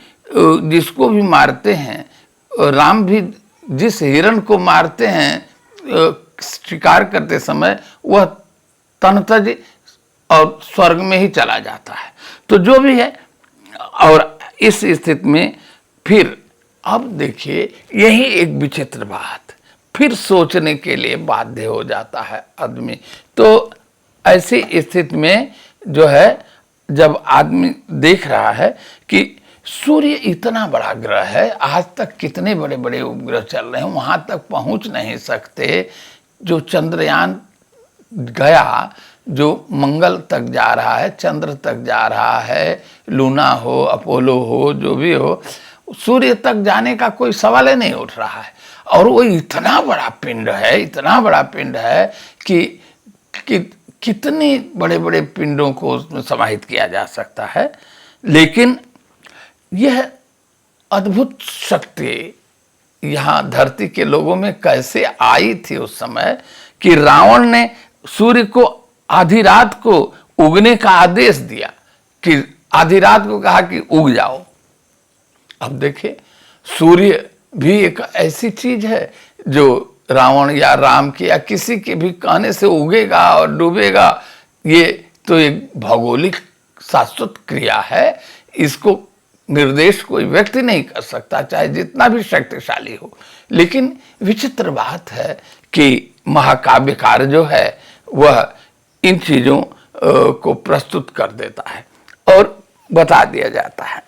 Speaker 1: जिसको भी मारते हैं, राम भी जिस हिरण को मारते हैं शिकार करते समय वह तनतज और स्वर्ग में ही चला जाता है। तो जो भी है, और इस स्थिति में फिर अब देखिए यही एक विचित्र बात, फिर सोचने के लिए बाध्य हो जाता है आदमी। तो ऐसी स्थिति में जो है, जब आदमी देख रहा है कि सूर्य इतना बड़ा ग्रह है, आज तक कितने बड़े बड़े उपग्रह चल रहे हैं, वहां तक पहुंच नहीं सकते। जो चंद्रयान गया, जो मंगल तक जा रहा है, चंद्र तक जा रहा है, लूना हो, अपोलो हो, जो भी हो, सूर्य तक जाने का कोई सवाल ही नहीं उठ रहा है। और वो इतना बड़ा पिंड है, इतना बड़ा पिंड है कि कितने बड़े बड़े पिंडों को उसमें समाहित किया जा सकता है। लेकिन यह अद्भुत शक्ति यहाँ धरती के लोगों में कैसे आई थी उस समय कि रावण ने सूर्य को आधी रात को उगने का आदेश दिया, कि आधी रात को कहा कि उग जाओ। अब देखिए, सूर्य भी एक ऐसी चीज है जो रावण या राम के या किसी के भी कहने से उगेगा और डूबेगा, ये तो एक भौगोलिक शाश्वत क्रिया है। इसको निर्देश कोई व्यक्ति नहीं कर सकता, चाहे जितना भी शक्तिशाली हो। लेकिन विचित्र बात है कि महाकाव्यकार जो है वह इन चीजों को प्रस्तुत कर देता है और बता दिया जाता है।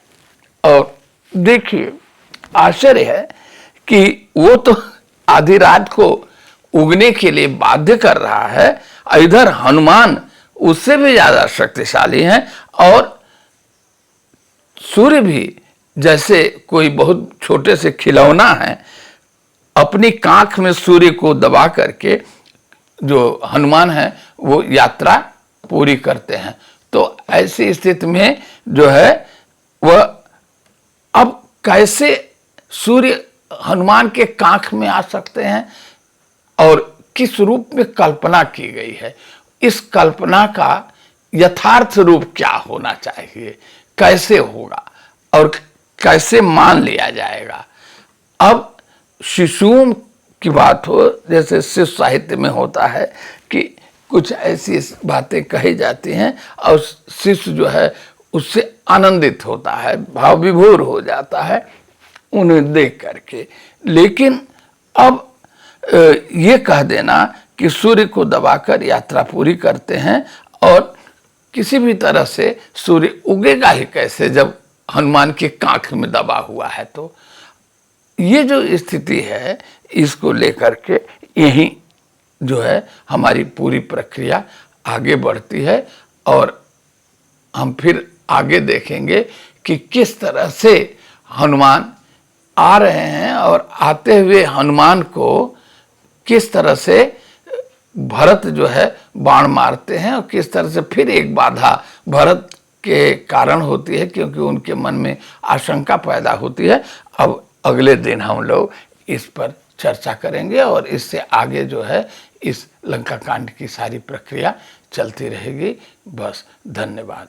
Speaker 1: और देखिए, आश्चर्य है कि वो तो आधी रात को उगने के लिए बाध्य कर रहा है, इधर हनुमान उससे भी ज्यादा शक्तिशाली हैं और सूर्य भी जैसे कोई बहुत छोटे से खिलौना है, अपनी कांख में सूर्य को दबा करके जो हनुमान है वो यात्रा पूरी करते हैं। तो ऐसी स्थिति में जो है वह अब कैसे सूर्य हनुमान के कांख में आ सकते हैं और किस रूप में कल्पना की गई है, इस कल्पना का यथार्थ रूप क्या होना चाहिए, कैसे होगा और कैसे मान लिया जाएगा। अब शिशुओं की बात हो, जैसे शिशु साहित्य में होता है कि कुछ ऐसी बातें कही जाती हैं और शिशु जो है उससे आनंदित होता है, भाव विभोर हो जाता है उन्हें देख करके। लेकिन अब ये कह देना कि सूर्य को दबाकर यात्रा पूरी करते हैं और किसी भी तरह से सूर्य उगेगा ही कैसे जब हनुमान के कांख में दबा हुआ है। तो ये जो स्थिति है इसको लेकर के यही जो है हमारी पूरी प्रक्रिया आगे बढ़ती है और हम फिर आगे देखेंगे कि किस तरह से हनुमान आ रहे हैं और आते हुए हनुमान को किस तरह से भरत जो है बाण मारते हैं और किस तरह से फिर एक बाधा भरत के कारण होती है, क्योंकि उनके मन में आशंका पैदा होती है। अब अगले दिन हम लोग इस पर चर्चा करेंगे और इससे आगे जो है इस लंका कांड की सारी प्रक्रिया चलती रहेगी। बस, धन्यवाद।